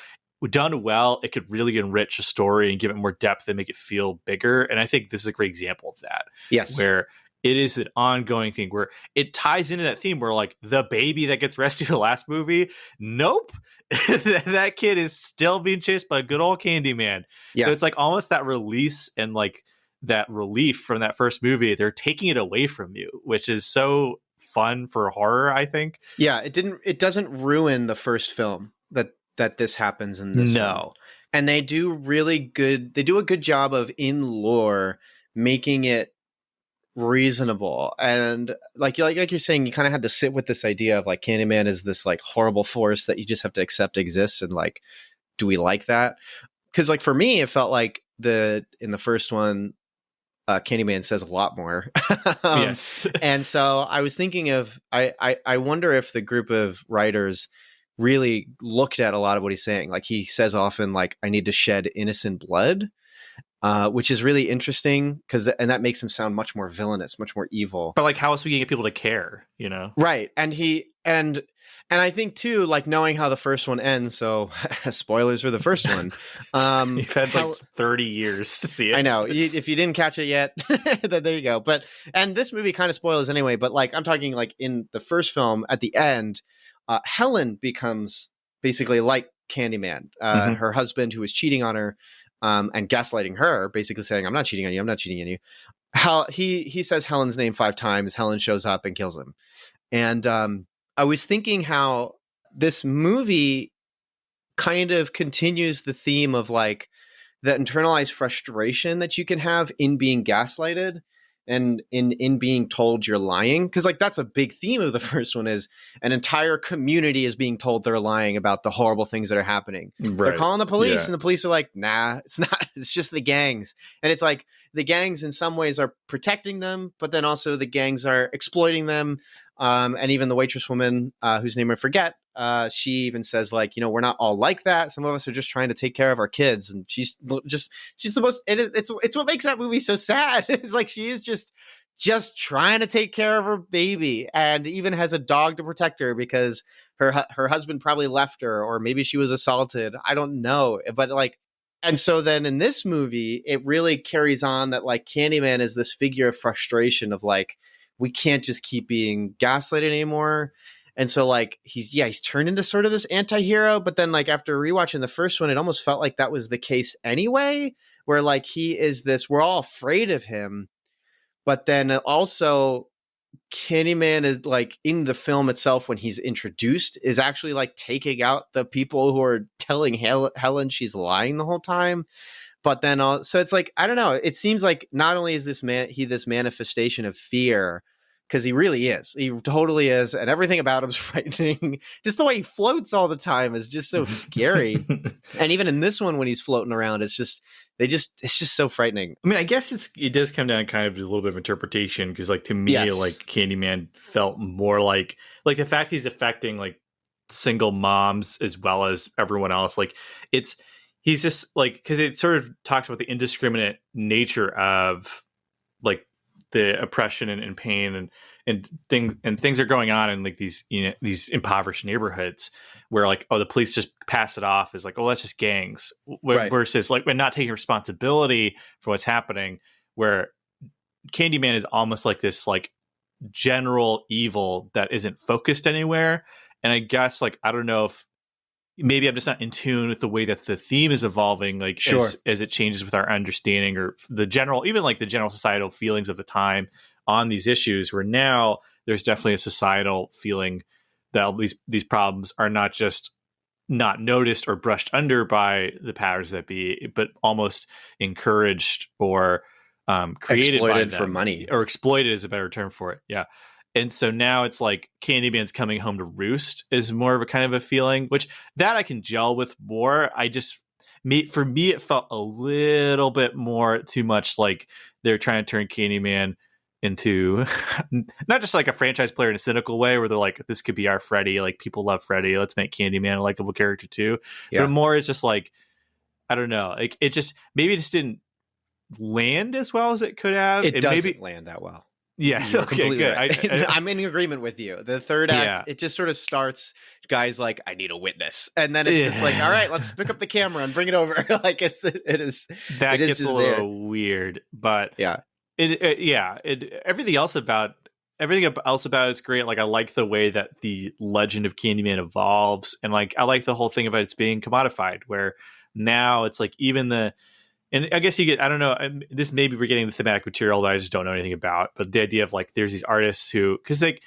done well, it could really enrich a story and give it more depth and make it feel bigger. And I think this is a great example of that. Yes. Where it is an ongoing thing where it ties into that theme where like the baby that gets rescued in the last movie, nope, that kid is still being chased by good old Candyman. Yeah. So it's like almost that release and like that relief from that first movie. They're taking it away from you, which is so fun for horror, I think. Yeah, it doesn't ruin the first film that this happens in this one. And they do a good job of in lore making it reasonable. And like you're saying, you kind of had to sit with this idea of like Candyman is this like horrible force that you just have to accept exists, and like, do we like that? Because like for me, it felt like in the first one, Candyman says a lot more. Yes. And so I was thinking of, I wonder if the group of writers really looked at a lot of what he's saying. Like he says often, like, I need to shed innocent blood, which is really interesting and that makes him sound much more villainous, much more evil. But like, how else are we going to get people to care, you know? Right. And I think too, like knowing how the first one ends, so spoilers for the first one. You've had like 30 years to see it. I know. If you didn't catch it yet, then there you go. And this movie kind of spoils anyway, but like I'm talking like in the first film at the end, Helen becomes basically like Candyman, her husband who was cheating on her and gaslighting her, basically saying, I'm not cheating on you. I'm not cheating on you. He says Helen's name 5 times. Helen shows up and kills him. And I was thinking how this movie kind of continues the theme of like the internalized frustration that you can have in being gaslighted and in being told you're lying. Because like that's a big theme of the first one, is an entire community is being told they're lying about the horrible things that are happening. Right. They're calling the police and the police are like, nah, it's not. It's just the gangs. And it's like the gangs in some ways are protecting them, but then also the gangs are exploiting them. And even the waitress woman, whose name I forget, she even says like, we're not all like that. Some of us are just trying to take care of our kids. And she's the most, it's what makes that movie so sad. It's like, she is just trying to take care of her baby, and even has a dog to protect her because her husband probably left her, or maybe she was assaulted. I don't know. But like, and so then in this movie, it really carries on that like Candyman is this figure of frustration of like, we can't just keep being gaslighted anymore. And so like he's turned into sort of this anti-hero, but then like after rewatching the first one, it almost felt like that was the case anyway, where like he is this, we're all afraid of him. But then also Candyman is like in the film itself, when he's introduced, is actually like taking out the people who are telling Helen she's lying the whole time. But then, so it's like, I don't know. It seems like not only is this this manifestation of fear, because he really is. He totally is. And everything about him is frightening. Just the way he floats all the time is just so scary. And even in this one, when he's floating around, it's just so frightening. I mean, I guess it does come down kind of to a little bit of interpretation. Because like to me, like Candyman felt more like the fact he's affecting like single moms as well as everyone else. Like he's just like, because it sort of talks about the indiscriminate nature of like the oppression and pain and things are going on in like these these impoverished neighborhoods where like, oh, the police just pass it off as like, oh, that's just gangs, versus like when not taking responsibility for what's happening, where Candyman is almost like this like general evil that isn't focused anywhere. And I guess like, I don't know if maybe I'm just not in tune with the way that the theme is evolving, like as it changes with our understanding or the general societal feelings of the time on these issues, where now there's definitely a societal feeling that these problems are not just not noticed or brushed under by the powers that be, but almost encouraged or created exploited by them, for money, or exploited is a better term for it. Yeah. And so now it's like Candyman's coming home to roost is more of a kind of a feeling, which that I can gel with more. For me, it felt a little bit more too much like they're trying to turn Candyman into not just like a franchise player in a cynical way where they're like, this could be our Freddy, like people love Freddy, let's make Candyman a likable character too. But more it's just like, I don't know, like it just maybe it just didn't land as well as it could have. It doesn't land that well. Yeah. You're okay, good. Right. I'm in agreement with you. The third act, it just sort of starts, guys like, I need a witness. And then it's just like, all right, let's pick up the camera and bring it over. Like it is. That gets a little weird, but everything else about it is great. Like I like the way that the legend of Candyman evolves. And like, I like the whole thing about it's being commodified where now it's like and I guess you get, I don't know, this maybe we're getting the thematic material that I just don't know anything about, but the idea of like, there's these artists who, because like,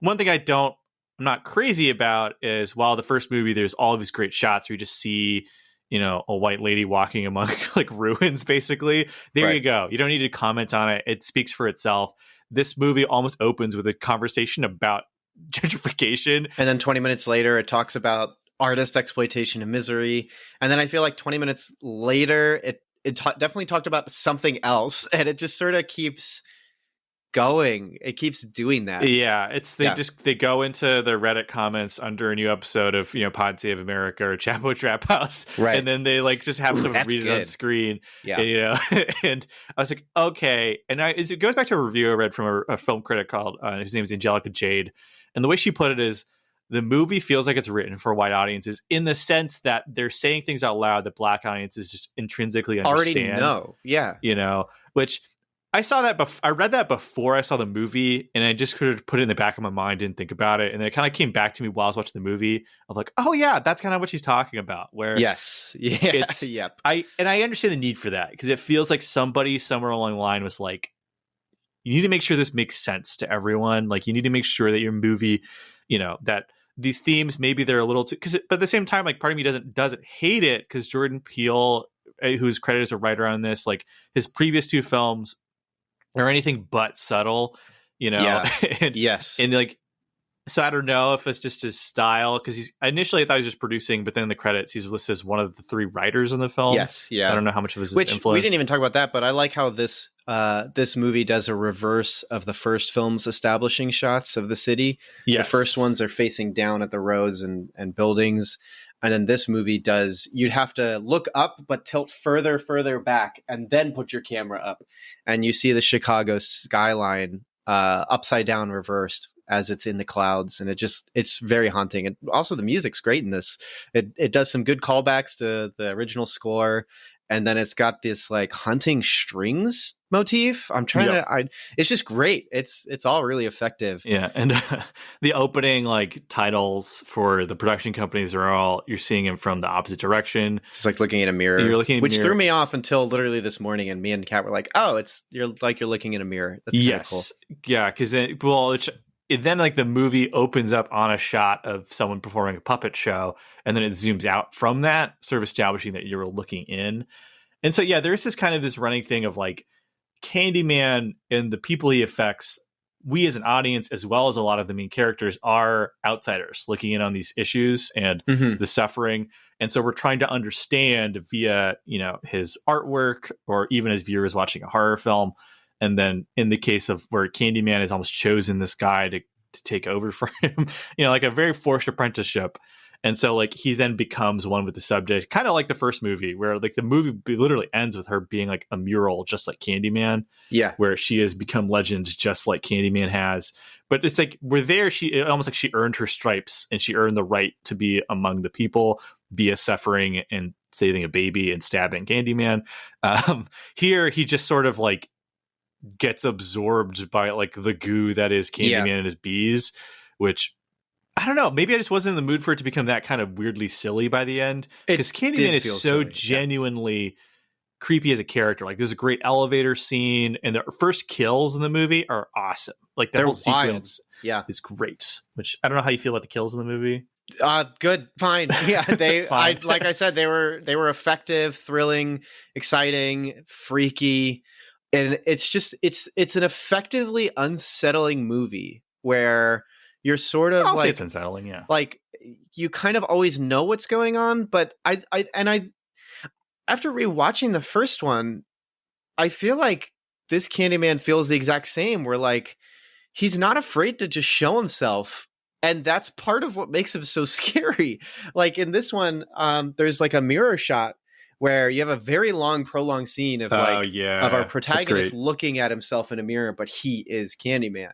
one thing I'm not crazy about is while the first movie, there's all of these great shots where you just see, a white lady walking among like ruins, basically. There you go. You don't need to comment on it. It speaks for itself. This movie almost opens with a conversation about gentrification. And then 20 minutes later, it talks about artist exploitation and misery. And then I feel like 20 minutes later, it definitely talked about something else, and it just sort of keeps going. It keeps doing that. Yeah, they go into the Reddit comments under a new episode of Pod Save America or Chapo Trap House, right? And then they like just have someone read it on screen. Yeah, and I was like, okay. And it goes back to a review I read from a film critic called his name is Angelica Jade, and the way she put it is, the movie feels like it's written for white audiences in the sense that they're saying things out loud that black audiences just intrinsically understand. Already know. Yeah. Which I saw that I read that before I saw the movie, and I just could have put it in the back of my mind, didn't think about it. And then it kind of came back to me while I was watching the movie of like, oh yeah, that's kind of what she's talking about. Where yes. Yeah. I understand the need for that because it feels like somebody somewhere along the line was like, you need to make sure this makes sense to everyone. Like you need to make sure that your movie, that these themes, maybe they're a little too, but at the same time, like part of me doesn't hate it because Jordan Peele, who's credited as a writer on this, like his previous two films are anything but subtle, and, yes. And like, so I don't know if it's just his style because initially I thought he was just producing, but then in the credits he's listed as one of the three writers in the film. Yes, yeah. So I don't know how much of his influence. We didn't even talk about that, but I like how this movie does a reverse of the first film's establishing shots of the city. Yes. The first ones are facing down at the roads and buildings, and then this movie you'd have to look up but tilt further back and then put your camera up, and you see the Chicago skyline upside down reversed as it's in the clouds, and it's very haunting. And also the music's great in this. It does some good callbacks to the original score, and then it's got this like hunting strings motif. I'm trying it's just great. It's all really effective. Yeah, and the opening like titles for the production companies you're seeing them from the opposite direction. It's like looking in a mirror. You're looking in which mirror. Threw me off until literally this morning, and me and Kat were like, "Oh, you're looking in a mirror." That's kind of cool. Yeah, because then like the movie opens up on a shot of someone performing a puppet show, and then it zooms out from that, sort of establishing that you're looking in. And so, yeah, there's this running thing of like Candyman and the people he affects. We as an audience, as well as a lot of the main characters, are outsiders looking in on these issues and the suffering. And so we're trying to understand via, his artwork or even as viewers watching a horror film. And then in the case of where Candyman has almost chosen this guy to take over for him, like a very forced apprenticeship. And so like he then becomes one with the subject, kind of like the first movie where like the movie literally ends with her being like a mural, just like Candyman. Yeah. Where she has become legend just like Candyman has. But it's like we're there. Almost like she earned her stripes and she earned the right to be among the people via suffering and saving a baby and stabbing Candyman. Here he just sort of like gets absorbed by like the goo that is Candyman and his bees, which I don't know. Maybe I just wasn't in the mood for it to become that kind of weirdly silly by the end. Because Candyman is so silly, genuinely creepy as a character. Like there's a great elevator scene, and the first kills in the movie are awesome. Like that whole sequence is great. Which I don't know how you feel about the kills in the movie. Good, fine. Yeah, like I said, they were effective, thrilling, exciting, freaky. And it's just it's an effectively unsettling movie where you're sort of say it's unsettling, yeah. Like you kind of always know what's going on, but I after rewatching the first one, I feel like this Candyman feels the exact same, where like he's not afraid to just show himself. And that's part of what makes him so scary. Like in this one, there's like a mirror shot where you have a very long, prolonged scene of of our protagonist looking at himself in a mirror, but he is Candyman.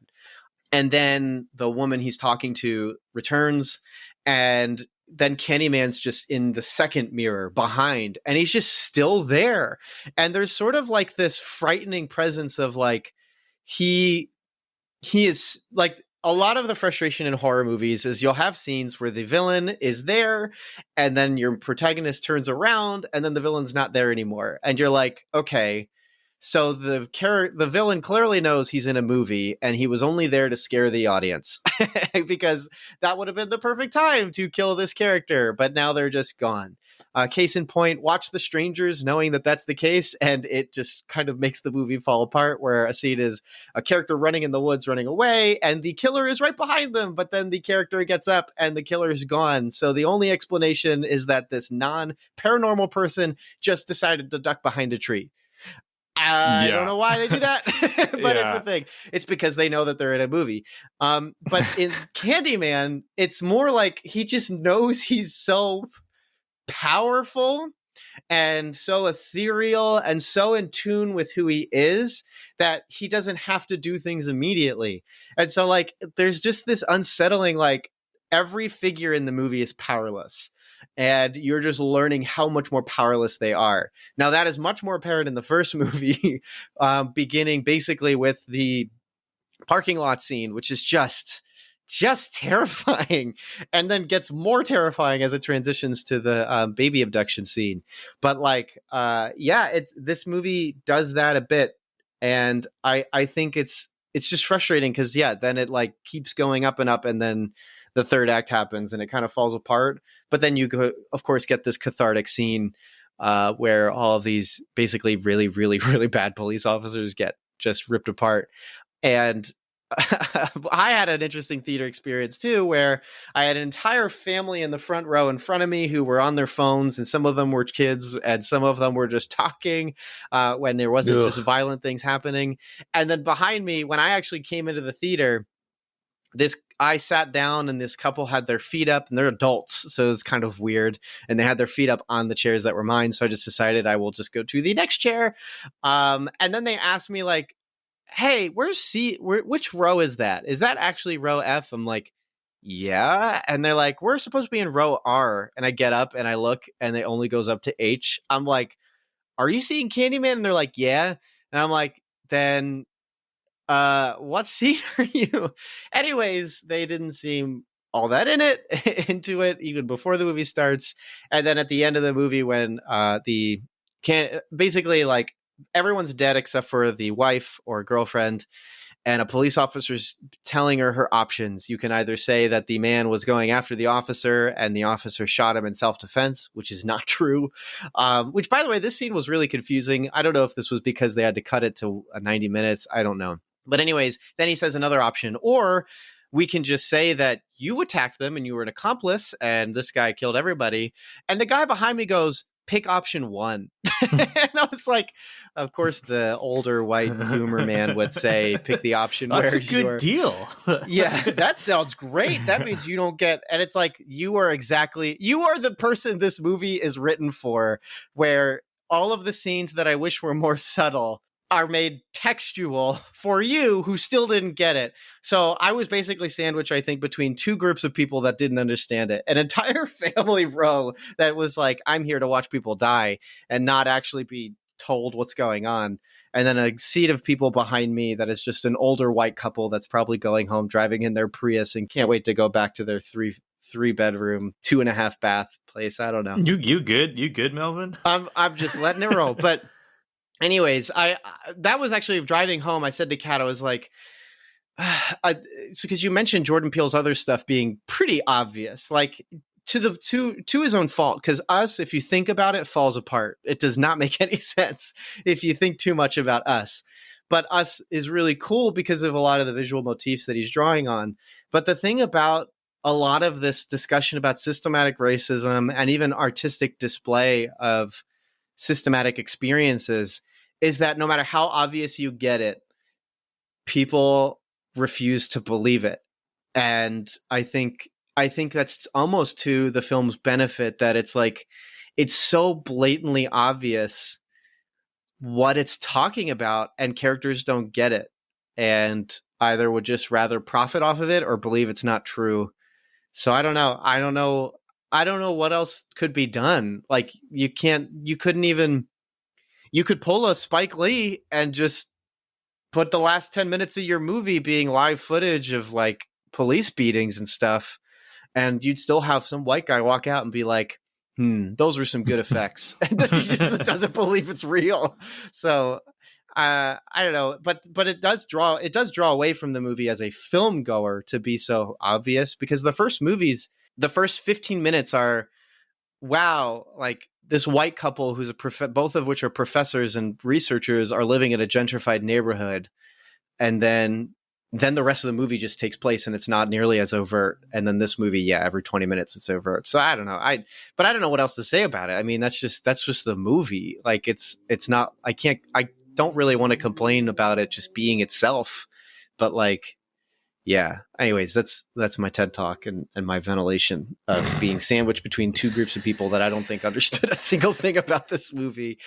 And then the woman he's talking to returns, and then Candyman's just in the second mirror behind, and he's just still there. And there's sort of like this frightening presence of like, he is like, a lot of the frustration in horror movies is you'll have scenes where the villain is there and then your protagonist turns around and then the villain's not there anymore. And you're like, okay, so the villain clearly knows he's in a movie and he was only there to scare the audience because that would have been the perfect time to kill this character. But now they're just gone. Case in point, watch The Strangers, knowing that that's the case, and it just kind of makes the movie fall apart, where a scene is a character running in the woods, running away, and the killer is right behind them, but then the character gets up and the killer is gone. So the only explanation is that this non-paranormal person just decided to duck behind a tree. I don't know why they do that, but it's a thing. It's because they know that they're in a movie. But in Candyman, it's more like he just knows he's so powerful and so ethereal and so in tune with who he is that he doesn't have to do things immediately. And so like there's just this unsettling, like every figure in the movie is powerless and you're just learning how much more powerless they are. Now that is much more apparent in the first movie, beginning basically with the parking lot scene, which is just terrifying, and then gets more terrifying as it transitions to the baby abduction scene. But like, this movie does that a bit, and I think it's just frustrating because then it like keeps going up and up, and then the third act happens and it kind of falls apart. But then you go, of course, get this cathartic scene where all of these basically really, really, really bad police officers get just ripped apart. And I had an interesting theater experience too, where I had an entire family in the front row in front of me who were on their phones, and some of them were kids and some of them were just talking when there wasn't just violent things happening. And then behind me, when I actually came into the theater, I sat down and this couple had their feet up, and they're adults, so it's kind of weird. And they had their feet up on the chairs that were mine. So I just decided I will just go to the next chair. And then they asked me like, hey, which row is that? Is that actually row F? I'm like, yeah. And they're like, we're supposed to be in row R. And I get up and I look and it only goes up to H. I'm like, are you seeing Candyman? And they're like, yeah. And I'm like, then what seat are you? Anyways, they didn't seem all that into it even before the movie starts. And then at the end of the movie, when basically like everyone's dead except for the wife or girlfriend, and a police officer's telling her options. You can either say that the man was going after the officer and the officer shot him in self-defense, which is not true. Which, by the way, this scene was really confusing. I don't know if this was because they had to cut it to 90 minutes. I don't know. But anyways, then he says another option, or we can just say that you attacked them and you were an accomplice and this guy killed everybody. And the guy behind me goes, pick option 1. And I was like, of course, the older white boomer man would say, pick the option where That's a good deal. Yeah, that sounds great. That means you don't get, and it's like, you are the person this movie is written for, where all of the scenes that I wish were more subtle are made textual for you who still didn't get it. So I was basically sandwiched, I think, between two groups of people that didn't understand it. An entire family row that was like, I'm here to watch people die and not actually be told what's going on. And then a seat of people behind me that is just an older white couple that's probably going home, driving in their Prius and can't wait to go back to their three bedroom, 2.5 bath place. I don't know. You good, Melvin? I'm just letting it roll. But anyways, that was actually driving home. I said to Kat, I was like, because you mentioned Jordan Peele's other stuff being pretty obvious, like to his own fault. Because Us, if you think about it, falls apart. It does not make any sense if you think too much about Us. But Us is really cool because of a lot of the visual motifs that he's drawing on. But the thing about a lot of this discussion about systematic racism and even artistic display of systematic experiences is that no matter how obvious you get it, people refuse to believe it. And I think that's almost to the film's benefit, that it's like, it's so blatantly obvious what it's talking about, and characters don't get it, and either would just rather profit off of it or believe it's not true. So I don't know what else could be done. Like, you could pull a Spike Lee and just put the last 10 minutes of your movie being live footage of like police beatings and stuff, and you'd still have some white guy walk out and be like, those were some good effects. And he just doesn't believe it's real. So I don't know, but it does draw away from the movie as a film goer to be so obvious, because the first 15 minutes are, wow, like this white couple who's both of which are professors and researchers are living in a gentrified neighborhood. And then the rest of the movie just takes place and it's not nearly as overt. And then this movie, every 20 minutes it's overt. So I don't know. But I don't know what else to say about it. I mean, that's just the movie. Like, it's not, I don't really want to complain about it just being itself, but like, yeah. Anyways, that's my TED talk and my ventilation of being sandwiched between two groups of people that I don't think understood a single thing about this movie.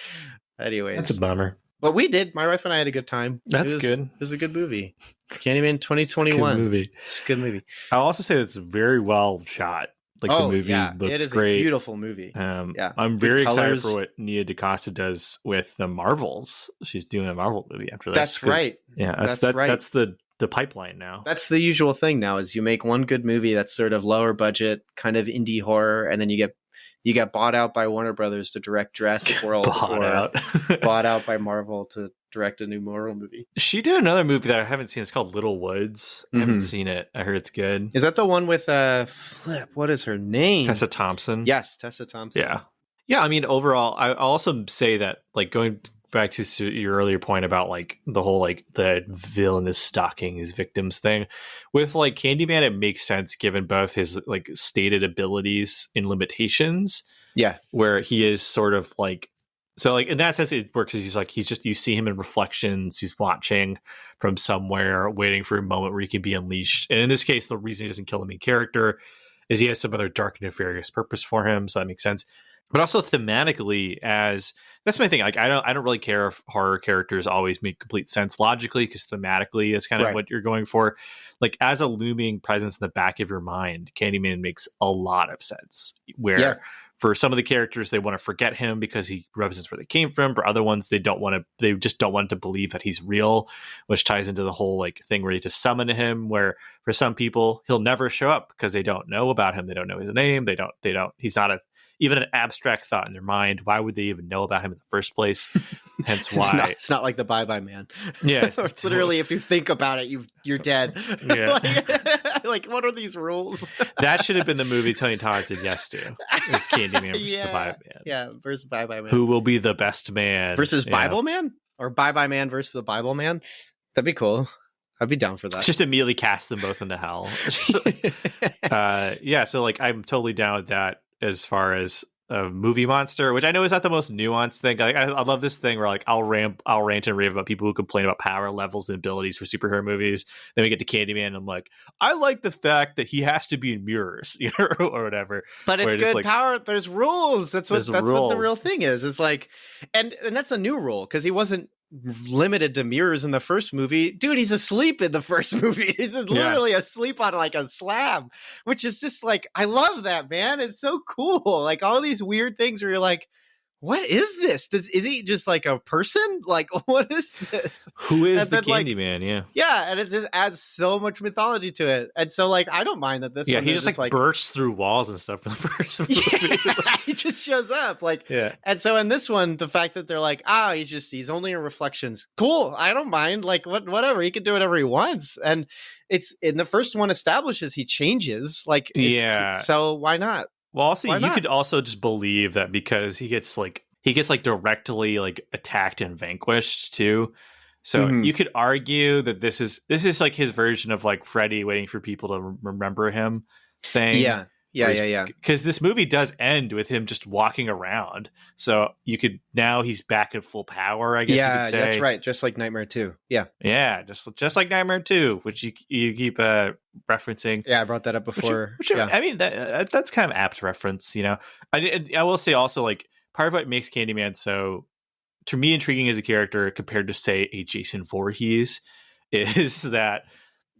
Anyways, that's a bummer. But we did. My wife and I had a good time. That's good. It was a good movie. Candyman 2021. It's a good movie. I'll also say it's very well shot. Like, the movie looks it is great. A beautiful movie. I'm very excited for what Nia DaCosta does with the Marvels. She's doing a Marvel movie after this. That's right. Yeah, that's right. That's the pipeline now. That's the usual thing now, is you make one good movie that's sort of lower budget, kind of indie horror, and then you get bought out by Warner Brothers to direct Jurassic World, bought out by Marvel to direct a new Marvel movie. She did another movie that I haven't seen. It's called Little Woods. I haven't seen it. I heard it's good. Is that the one with what is her name? Tessa Thompson. Yes, Tessa Thompson. Yeah. I mean, overall, I'll also say that, like, going back to your earlier point about like the whole like the villain is stalking his victims thing, with like Candyman, it makes sense given both his like stated abilities and limitations. Yeah, where he is sort of like, so like in that sense it works, because you see him in reflections, he's watching from somewhere, waiting for a moment where he can be unleashed. And in this case, the reason he doesn't kill the main character is he has some other dark nefarious purpose for him, so that makes sense. But also thematically, as that's my thing. Like, I don't really care if horror characters always make complete sense logically, because thematically it's kind of what you're going for. Like, as a looming presence in the back of your mind, Candyman makes a lot of sense. Where for some of the characters, they want to forget him because he represents where they came from. For other ones, they just don't want to believe that he's real, which ties into the whole like thing where you just summon him. Where for some people, he'll never show up because they don't know about him. They don't know his name. He's not even an abstract thought in their mind. Why would they even know about him in the first place? Hence why it's not like the Bye Bye Man. Yeah, it's literally, if you think about it, you're dead. Yeah. like what are these rules? That should have been the movie Tony Todd said yes to. It's Candyman versus the Bye Bye Man. Yeah, versus Bye Bye Man. Who will be the best man versus Bible Man, or Bye Bye Man versus the Bible Man? That'd be cool. I'd be down for that. Just immediately cast them both into hell. So like I'm totally down with that as far as a movie monster, which I know is not the most nuanced thing. Like, I love this thing where like I'll rant and rave about people who complain about power levels and abilities for superhero movies. Then we get to Candyman, and I'm like, I like the fact that he has to be in mirrors, or whatever. But it's good like, power. There's rules. That's what the real thing is. It's like, and that's a new rule, because he wasn't limited to mirrors in the first movie. Dude, he's asleep in the first movie. He's just literally asleep on like a slab, which is just like, I love that, man. It's so cool. Like all these weird things where you're like, what is this? Is he just like a person? Like, what is this? Who is the Candyman? Yeah, and it just adds so much mythology to it. And so, like, I don't mind that this. Yeah, he just like bursts through walls and stuff for the first movie. Yeah, he just shows up, like. Yeah. And so in this one, the fact that they're like, he's only in reflections. Cool, I don't mind. Like, whatever, he can do whatever he wants. And it's in the first one establishes he changes. Like, so why not? Well, also you could also just believe that because he gets directly like attacked and vanquished too. So you could argue that this is like his version of like Freddy waiting for people to remember him thing. Yeah. Yeah. Because this movie does end with him just walking around. So now he's back in full power, I guess you could say. Yeah, that's right. Just like Nightmare 2. Yeah. Yeah, just like Nightmare 2, which you keep referencing. Yeah, I brought that up before. I mean, that's kind of apt reference, you know. I will say also, like, part of what makes Candyman so, to me, intriguing as a character compared to, say, a Jason Voorhees is that,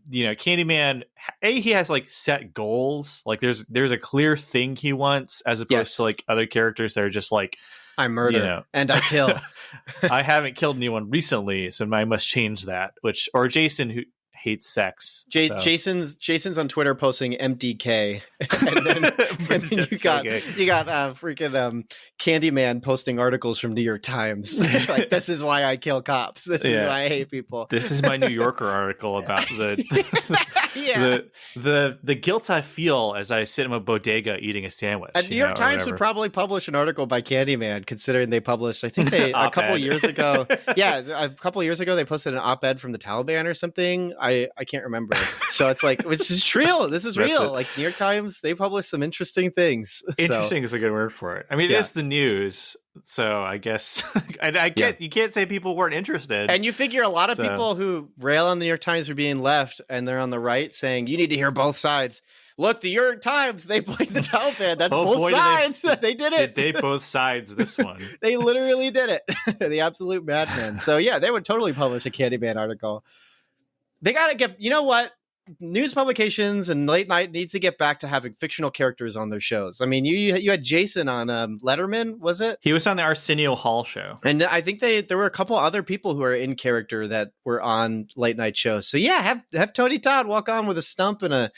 you know, Candyman, he has like set goals. Like there's a clear thing he wants, as opposed to like other characters that are just like, I murder and I kill. I haven't killed anyone recently, so I must change that. Or Jason, who hates sex. Jason's on Twitter posting MDK, and then you got freaking Candyman posting articles from New York Times like, this is why I kill cops. This is why I hate people. This is my New Yorker article about the guilt I feel as I sit in a bodega eating a sandwich. And New York Times would probably publish an article by Candyman, considering they published, I think a couple years ago. Yeah, a couple years ago they posted an op-ed from the Taliban or something. I can't remember. So it's like, this is real. This is real. Like New York Times, they publish some interesting things. Interesting is a good word for it. I mean, it is the news. So I guess you can't say people weren't interested. And you figure a lot of people who rail on the New York Times for being left and they're on the right saying, you need to hear both sides. Look, the New York Times, they played the Taliban. That's both sides. They did it. They both sides this one. They literally did it. The absolute madmen. So yeah, they would totally publish a Candyman article. They got to get, you know what? News publications and late night needs to get back to having fictional characters on their shows. I mean, you had Jason on Letterman, was it? He was on the Arsenio Hall show. And I think there were a couple other people who are in character that were on late night shows. So yeah, have Tony Todd walk on with a stump and a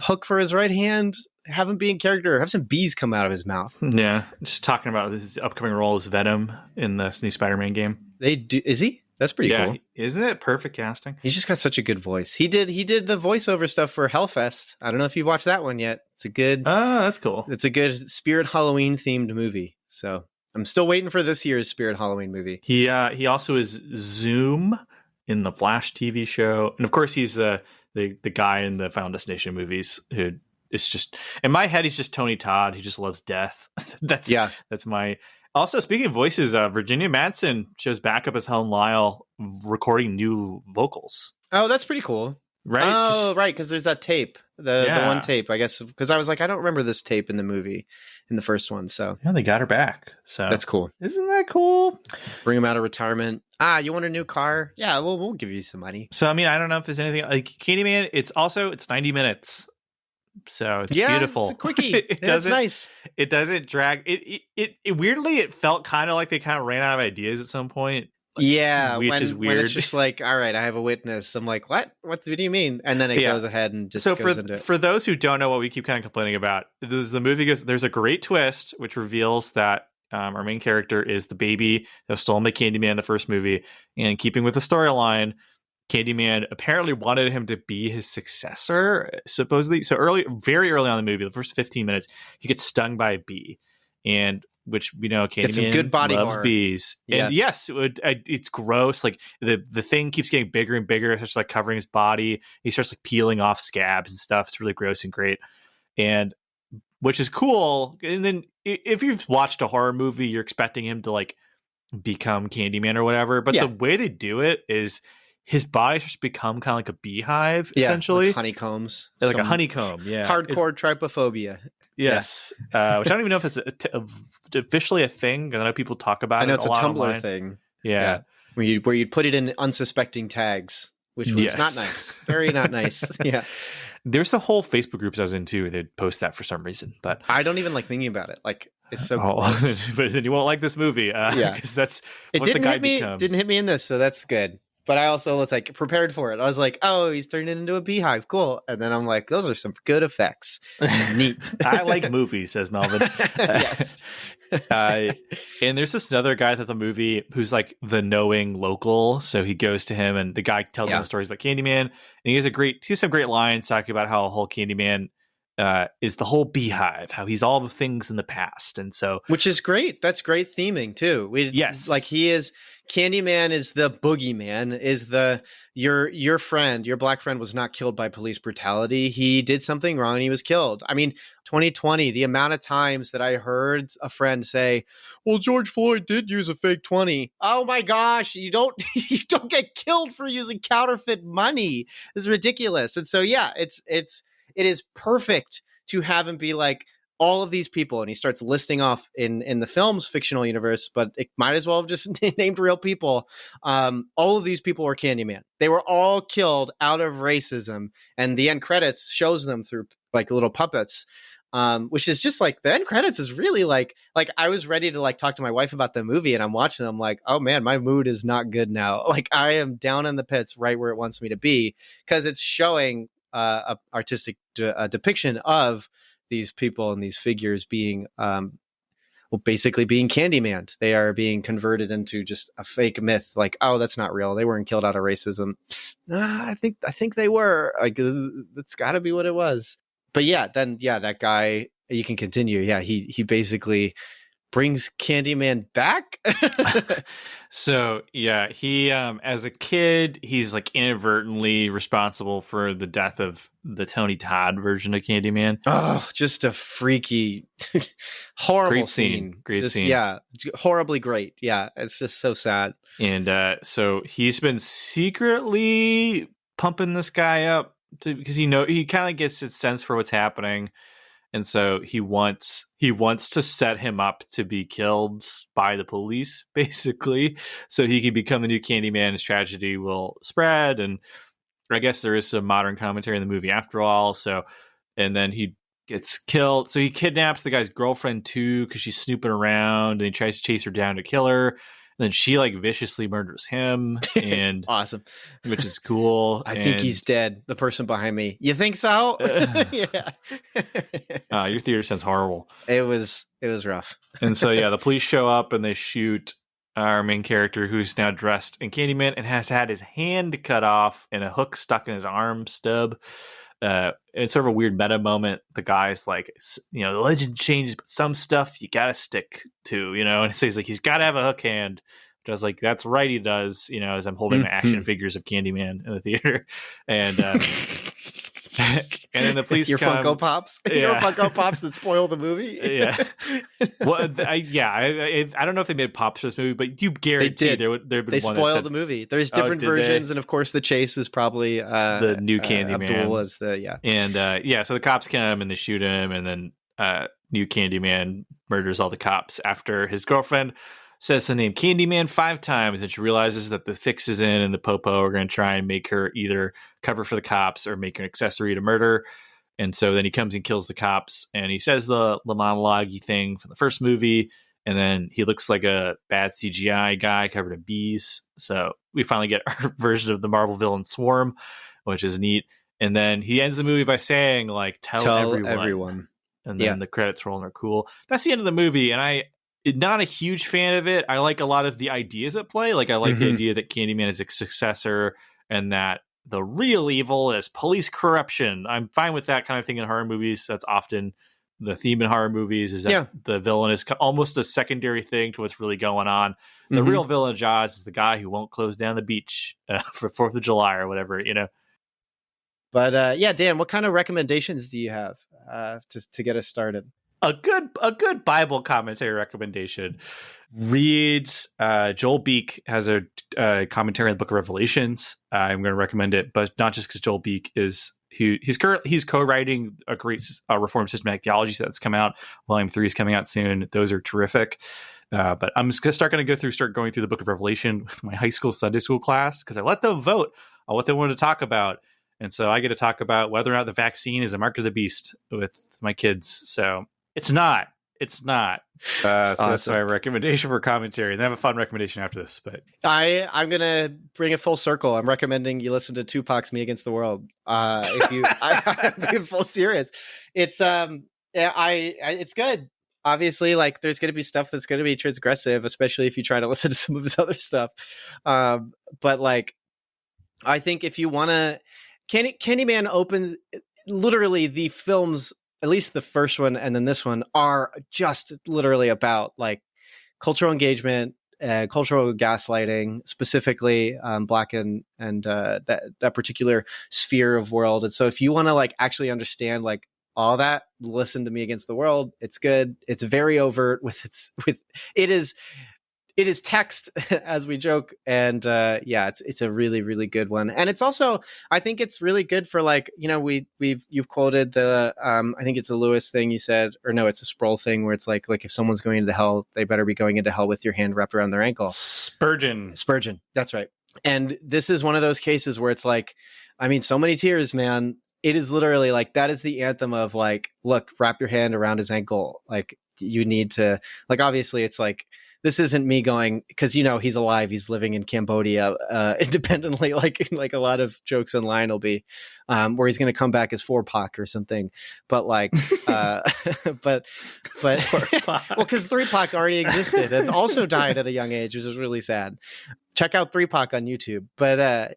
hook for his right hand. Have him be in character. Have some bees come out of his mouth. Yeah, just talking about his upcoming role as Venom in the new Spider-Man game. Is he? That's pretty cool. Isn't it perfect casting? He's just got such a good voice. He did the voiceover stuff for Hellfest. I don't know if you've watched that one yet. It's a good. Oh, that's cool. It's a good Spirit Halloween themed movie. So I'm still waiting for this year's Spirit Halloween movie. He also is Zoom in the Flash TV show, and of course he's the guy in the Final Destination movies who is just, in my head, he's just Tony Todd. He just loves death. That's my. Also, speaking of voices, Virginia Madsen shows back up as Helen Lyle recording new vocals. Oh, that's pretty cool. Right? Oh, right, because there's that tape. The one tape, I guess, because I was like, I don't remember this tape in the movie, in the first one. So yeah, they got her back. So that's cool. Isn't that cool? Bring him out of retirement. You want a new car? Yeah, we'll give you some money. So, I mean, I don't know if there's anything like Candyman. It's 90 minutes. So it's beautiful. It's a quickie. It's nice. It doesn't drag. It weirdly, it felt kind of like they kind of ran out of ideas at some point. Like, which is weird. When it's just like, all right, I have a witness. I'm like, what? What do you mean? And then it goes ahead and just goes into it. For those who don't know what we keep kind of complaining about, the movie goes. There's a great twist which reveals that our main character is the baby that was stolen by Candyman in the first movie, and keeping with the storyline, Candyman apparently wanted him to be his successor, supposedly. So very early on in the movie, the first 15 minutes, he gets stung by a bee, and which we know Candyman good body loves horror. Bees. Yeah. And yes, it's gross. Like the thing keeps getting bigger and bigger. It starts like covering his body. He starts like peeling off scabs and stuff. It's really gross and great, and which is cool. And then if you've watched a horror movie, you're expecting him to like become Candyman or whatever. But the way they do it is, his body just become kind of like a beehive, essentially. Like honeycombs. Like a honeycomb, Hardcore trypophobia. Yes. Which I don't even know if it's officially a thing. I know people talk about it. I know it's a Tumblr online. thing. Yeah. Where you'd put it in unsuspecting tags, which was not nice. Very not nice. Yeah. There's a whole Facebook groups I was into. They'd post that for some reason, but I don't even like thinking about it. Like, it's so gross. But then you won't like this movie. Because that's what the guy becomes. It didn't hit me in this, so that's good. But I also was like prepared for it. I was like, oh, he's turning it into a beehive. Cool. And then I'm like, those are some good effects. Neat. I like movies, says Melvin. Yes. And there's this other guy at the movie who's like the knowing local. So he goes to him and the guy tells him stories about Candyman. And he has some great lines talking about how a whole Candyman is the whole beehive, how he's all the things in the past. And so, which is great. That's great theming too. Yes. Like Candyman is the boogeyman, is your friend, your black friend was not killed by police brutality. He did something wrong and he was killed. I mean, 2020, the amount of times that I heard a friend say, well, George Floyd did use a fake 20. Oh my gosh, you don't get killed for using counterfeit money. It's ridiculous. And so, yeah, it is perfect to have him be like, all of these people, and he starts listing off in the film's fictional universe, but it might as well have just named real people. All of these people were Candyman. They were all killed out of racism, and the end credits shows them through like little puppets, which is just like the end credits is really like I was ready to like talk to my wife about the movie, and I'm watching them like, oh man, my mood is not good now. Like I am down in the pits, right where it wants me to be, because it's showing a artistic depiction of these people and these figures being basically being Candyman. They are being converted into just a fake myth, like, oh, that's not real, they weren't killed out of racism. I think they were, like, that's got to be what it was. But that guy, you can continue. He basically brings Candyman back. So he as a kid, he's like inadvertently responsible for the death of the Tony Todd version of Candyman. Oh, just a freaky horrible scene. Great scene. Yeah, horribly great. Yeah, it's just so sad. And so he's been secretly pumping this guy up because he kind of gets its sense for what's happening. And so he wants to set him up to be killed by the police, basically, so he can become the new Candyman. His tragedy will spread, and I guess there is some modern commentary in the movie after all. So, and then he gets killed. So he kidnaps the guy's girlfriend too, because she's snooping around, and he tries to chase her down to kill her. And then she like viciously murders him, and awesome, which is cool. I think he's dead. The person behind me. You think so? Yeah. Your theater sounds horrible. It was rough. And so the police show up and they shoot our main character, who's now dressed in Candyman and has had his hand cut off and a hook stuck in his arm stub. It's sort of a weird meta moment. The guy's like, the legend changes, but some stuff you gotta stick to, and it says like he's gotta have a hook hand. Which I was like, that's right, he does. As I'm holding my action figures of Candyman in the theater, and and then the police your come. Funko Pops, your Funko Pops that spoil the movie. Yeah. Well, I don't know if they made Pops for this movie, but you guarantee they spoiled the movie. There's different versions, and of course, the chase is probably the new Candyman. Abdul was and so the cops come and they shoot him, and then new Candyman murders all the cops after his girlfriend says the name Candyman 5 times, and she realizes that the fix is in, and the popo are going to try and make her either cover for the cops or make an accessory to murder. And so then he comes and kills the cops, and he says the monologue-y thing from the first movie, and then he looks like a bad CGI guy covered in bees. So we finally get our version of the Marvel villain Swarm, which is neat. And then he ends the movie by saying, like, tell everyone. And then the credits roll and they're cool. That's the end of the movie, and I'm not a huge fan of it. I like a lot of the ideas at play. Like, I like the idea that Candyman is a successor and that the real evil is police corruption. I'm fine with that kind of thing in horror movies. That's often the theme in horror movies, is that the villain is almost a secondary thing to what's really going on. The real villain of Jaws is the guy who won't close down the beach for 4th of July or whatever, But Dan, what kind of recommendations do you have to get us started? A good Bible commentary recommendation. Read Joel Beek has a commentary on the Book of Revelations. I'm going to recommend it, but not just because Joel Beek is he's co-writing a great Reformed Systematic Theology set that's come out. Volume 3 is coming out soon. Those are terrific. But I'm just going to start going through the Book of Revelation with my high school Sunday school class, because I let them vote on what they wanted to talk about. And so I get to talk about whether or not the vaccine is a mark of the beast with my kids. So it's not. So awesome. That's my recommendation for commentary. And then I have a fun recommendation after this. But I'm gonna bring it full circle. I'm recommending you listen to Tupac's "Me Against the World." I'm being full serious. It's it's good. Obviously, like, there's going to be stuff that's going to be transgressive, especially if you try to listen to some of his other stuff. But like, I think if you want to, Candyman opened literally the film's at least the first one and then this one are just literally about like cultural engagement, cultural gaslighting, specifically Black and that particular sphere of world. And so if you want to like actually understand like all that, listen to Me Against the World. It's good. It's very overt it is text, as we joke, and it's a really, really good one. And it's also, I think it's really good for like, you've quoted the I think it's a Lewis thing you said, or no, it's a Sproul thing where it's like if someone's going into hell, they better be going into hell with your hand wrapped around their ankle. Spurgeon, that's right. And this is one of those cases where it's like, I mean, so many tears, man. It is literally like, that is the anthem of like, look, wrap your hand around his ankle. Like you need to, like, obviously it's like, this isn't me going, because he's alive, he's living in Cambodia independently, like a lot of jokes online will be, where he's going to come back as 4-Pac or something, but like but well, because 3-Pac already existed and also died at a young age, which is really sad. Check out 3-Pac on YouTube. But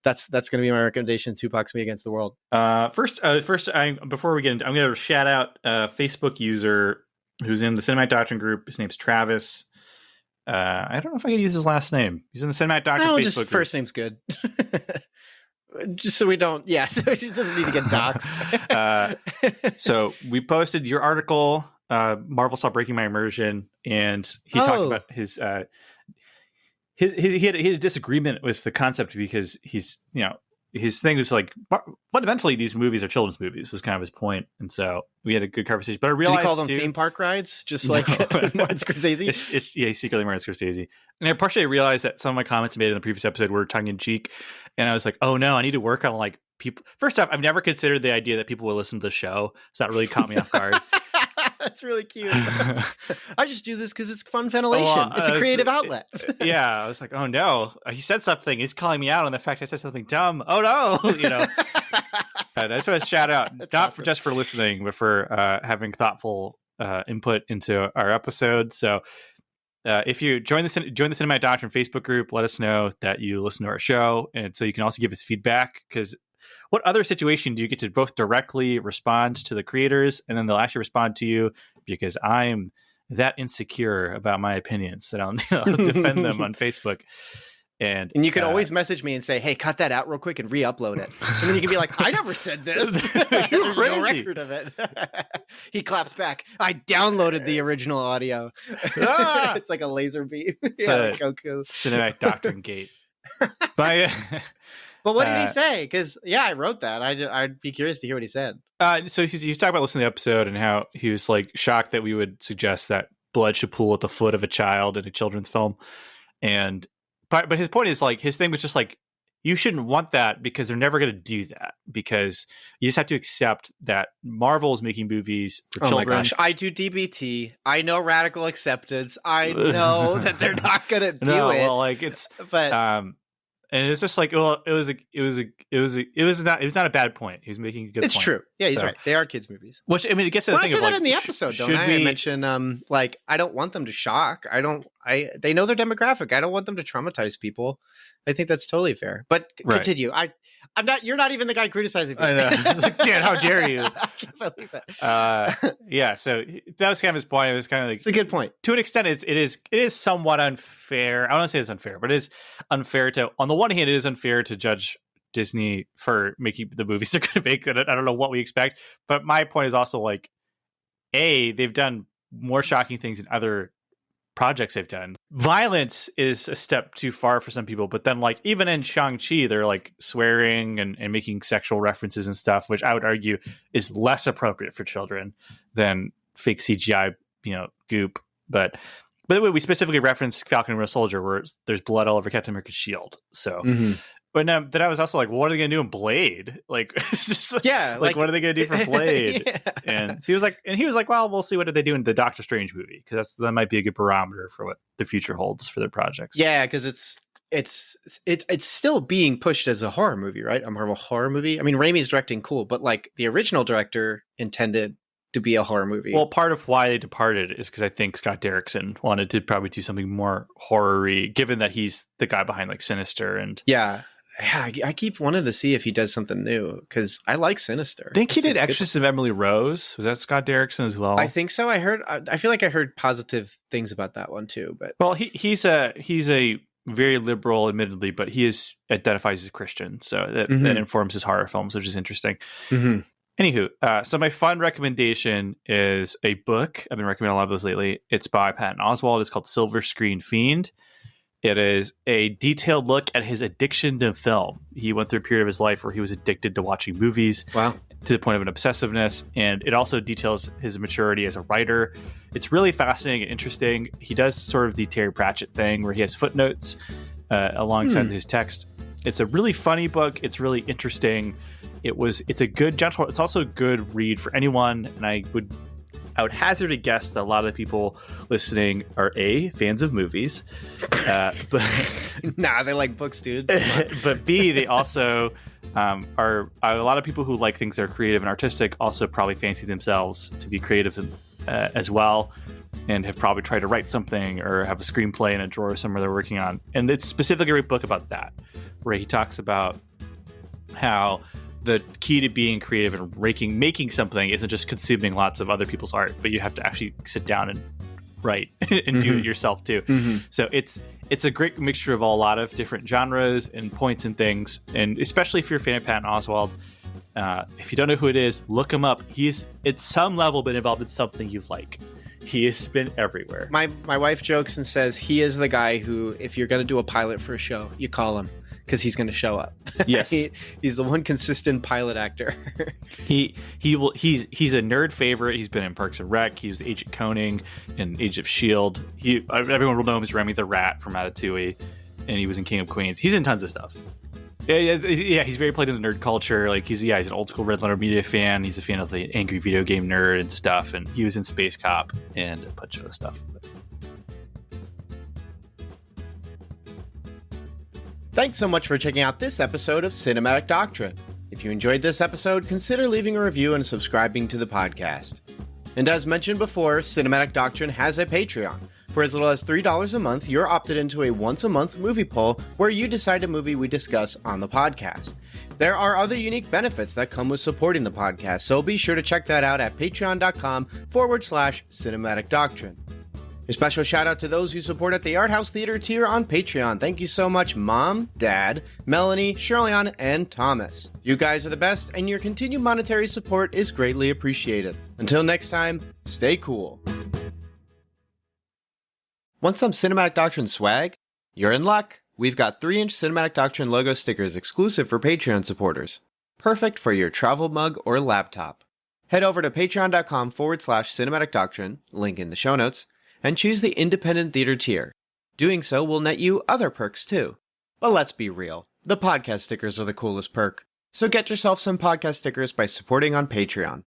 that's going to be my recommendation. Tupac's Me Against the World. First, before we get into, I'm going to shout out a Facebook user who's in the Cinematic Doctrine group. His name's Travis. I don't know if I could use his last name. He's in the Cinematic Doctrine Facebook just group. First name's good. Just so we don't, so he doesn't need to get doxxed. So we posted your article, Marvel Stop Breaking My Immersion, and he talked about his he had a disagreement with the concept because he's, his thing was like, fundamentally these movies are children's movies was kind of his point. And so we had a good conversation, but I realized he called them theme park rides, just like Martin Scorsese. He's secretly Martin Scorsese. And I partially realized that some of my comments I made in the previous episode were tongue in cheek. And I was like, oh no, I need to work on like people. First off, I've never considered the idea that people will listen to the show. So that really caught me off guard. That's really cute. I just do this because it's fun ventilation. It's a creative outlet. I was like, oh no, he said something. He's calling me out on the fact I said something dumb. Oh no, And I just want to shout out, That's not awesome. just for listening, but for having thoughtful input into our episode. So if you join the Cinematic Doctrine Facebook group, let us know that you listen to our show, and so you can also give us feedback, because what other situation do you get to both directly respond to the creators and then they'll actually respond to you? Because I'm that insecure about my opinions that I'll defend them on Facebook. And you can always message me and say, hey, cut that out real quick and re-upload it. And then you can be like, I never said this. There's no record of it. He claps back. I downloaded the original audio. It's like a laser beam. Like Goku. Cinematic Doctrine Gate. But what did he say? Because, I wrote that. I'd be curious to hear what he said. So he was talking about listening to the episode and how he was like shocked that we would suggest that blood should pool at the foot of a child in a children's film. But his point is like, his thing was just like, you shouldn't want that because they're never going to do that, because you just have to accept that Marvel is making movies for children. Oh my gosh. I do DBT. I know radical acceptance. I know that they're not going to do it. Well, like it's, but, and it's just like, well, it was not a bad point. He was making a good point. It's true. Yeah, he's right. They are kids' movies. Which, I mean, it gets to the thing I say of that like, in the episode, don't I? I mention, like, I don't want them to shock. They know their demographic. I don't want them to traumatize people. I think that's totally fair. But continue. I'm not. You're not even the guy criticizing me. I know. Like, Dan, how dare you? I can't believe it. So that was kind of his point. It was kind of like, it's a good point. To an extent, it is somewhat unfair. I don't want to say it's unfair, but it is unfair to. On the one hand, it is unfair to judge Disney for making the movies they're going to make. I don't know what we expect, but my point is also like, they've done more shocking things in other projects they've done. Violence is a step too far for some people, but then like even in Shang-Chi, they're like swearing and making sexual references and stuff, which I would argue is less appropriate for children than fake CGI, goop. But by the way, we specifically referenced Falcon and Winter Soldier, where there's blood all over Captain America's shield. So but then I was also like, well, what are they going to do in Blade? Like, it's just like what are they going to do for Blade? And he was like, well, we'll see what they do in the Doctor Strange movie, because that might be a good barometer for what the future holds for their projects. Yeah, because it's still being pushed as a horror movie, right? A Marvel horror movie. I mean, Raimi's directing, cool, but like the original director intended to be a horror movie. Well, part of why they departed is because I think Scott Derrickson wanted to probably do something more horror-y, given that he's the guy behind like Sinister and Yeah, I keep wanting to see if he does something new because I like Sinister. I think he did Exorcist of Emily Rose. Was that Scott Derrickson as well? I think so. I feel like I heard positive things about that one too. But well, he's a very liberal, admittedly, but he identifies as Christian, so that informs his horror films, which is interesting. Mm-hmm. Anywho, so my fun recommendation is a book. I've been recommending a lot of those lately. It's by Patton Oswalt. It's called Silver Screen Fiend. It is a detailed look at his addiction to film. He went through a period of his life where he was addicted to watching movies. Wow. To the point of an obsessiveness. And it also details his maturity as a writer. It's really fascinating and interesting. He does sort of the Terry Pratchett thing where he has footnotes alongside his text. It's a really funny book. It's really interesting. It's a good gentle. It's also a good read for anyone. And I would hazard a guess that a lot of the people listening are fans of movies, but nah, they like books, dude. But B, they also are a lot of people who like things that are creative and artistic. Also, probably fancy themselves to be creative as well, and have probably tried to write something or have a screenplay in a drawer somewhere they're working on. And it's specifically a book about that, where he talks about how the key to being creative and making something isn't just consuming lots of other people's art, but you have to actually sit down and write and do it yourself too. So it's a great mixture of a lot of different genres and points and things. And especially if you're a fan of Patton Oswalt, if you don't know who it is, look him up. He's at some level been involved in something you like. He has been everywhere. My wife jokes and says he is the guy who, if you're going to do a pilot for a show, you call him. Because he's going to show up. Yes, he's the one consistent pilot actor. He's a nerd favorite. He's been in Parks and Rec. He was Agent Koenig in Age of S.H.I.E.L.D. Everyone will know him as Remy the Rat from Ratatouille, and he was in King of Queens. He's in tons of stuff. Yeah. He's very played in the nerd culture. Like he's an old school Red Letter Media fan. He's a fan of the angry video game nerd and stuff. And he was in Space Cop and a bunch of other stuff. Thanks so much for checking out this episode of Cinematic Doctrine. If you enjoyed this episode, consider leaving a review and subscribing to the podcast. And as mentioned before, Cinematic Doctrine has a Patreon. For as little as $3 a month, you're opted into a once-a-month movie poll where you decide a movie we discuss on the podcast. There are other unique benefits that come with supporting the podcast, so be sure to check that out at patreon.com/Cinematic Doctrine. A special shout out to those who support at the Art House Theater tier on Patreon. Thank you so much, Mom, Dad, Melanie, Shirley-Ann, and Thomas. You guys are the best, and your continued monetary support is greatly appreciated. Until next time, stay cool. Want some Cinematic Doctrine swag? You're in luck. We've got 3-inch Cinematic Doctrine logo stickers exclusive for Patreon supporters. Perfect for your travel mug or laptop. Head over to patreon.com/Cinematic Doctrine, link in the show notes, and choose the independent theater tier. Doing so will net you other perks too. But let's be real, the podcast stickers are the coolest perk. So get yourself some podcast stickers by supporting on Patreon.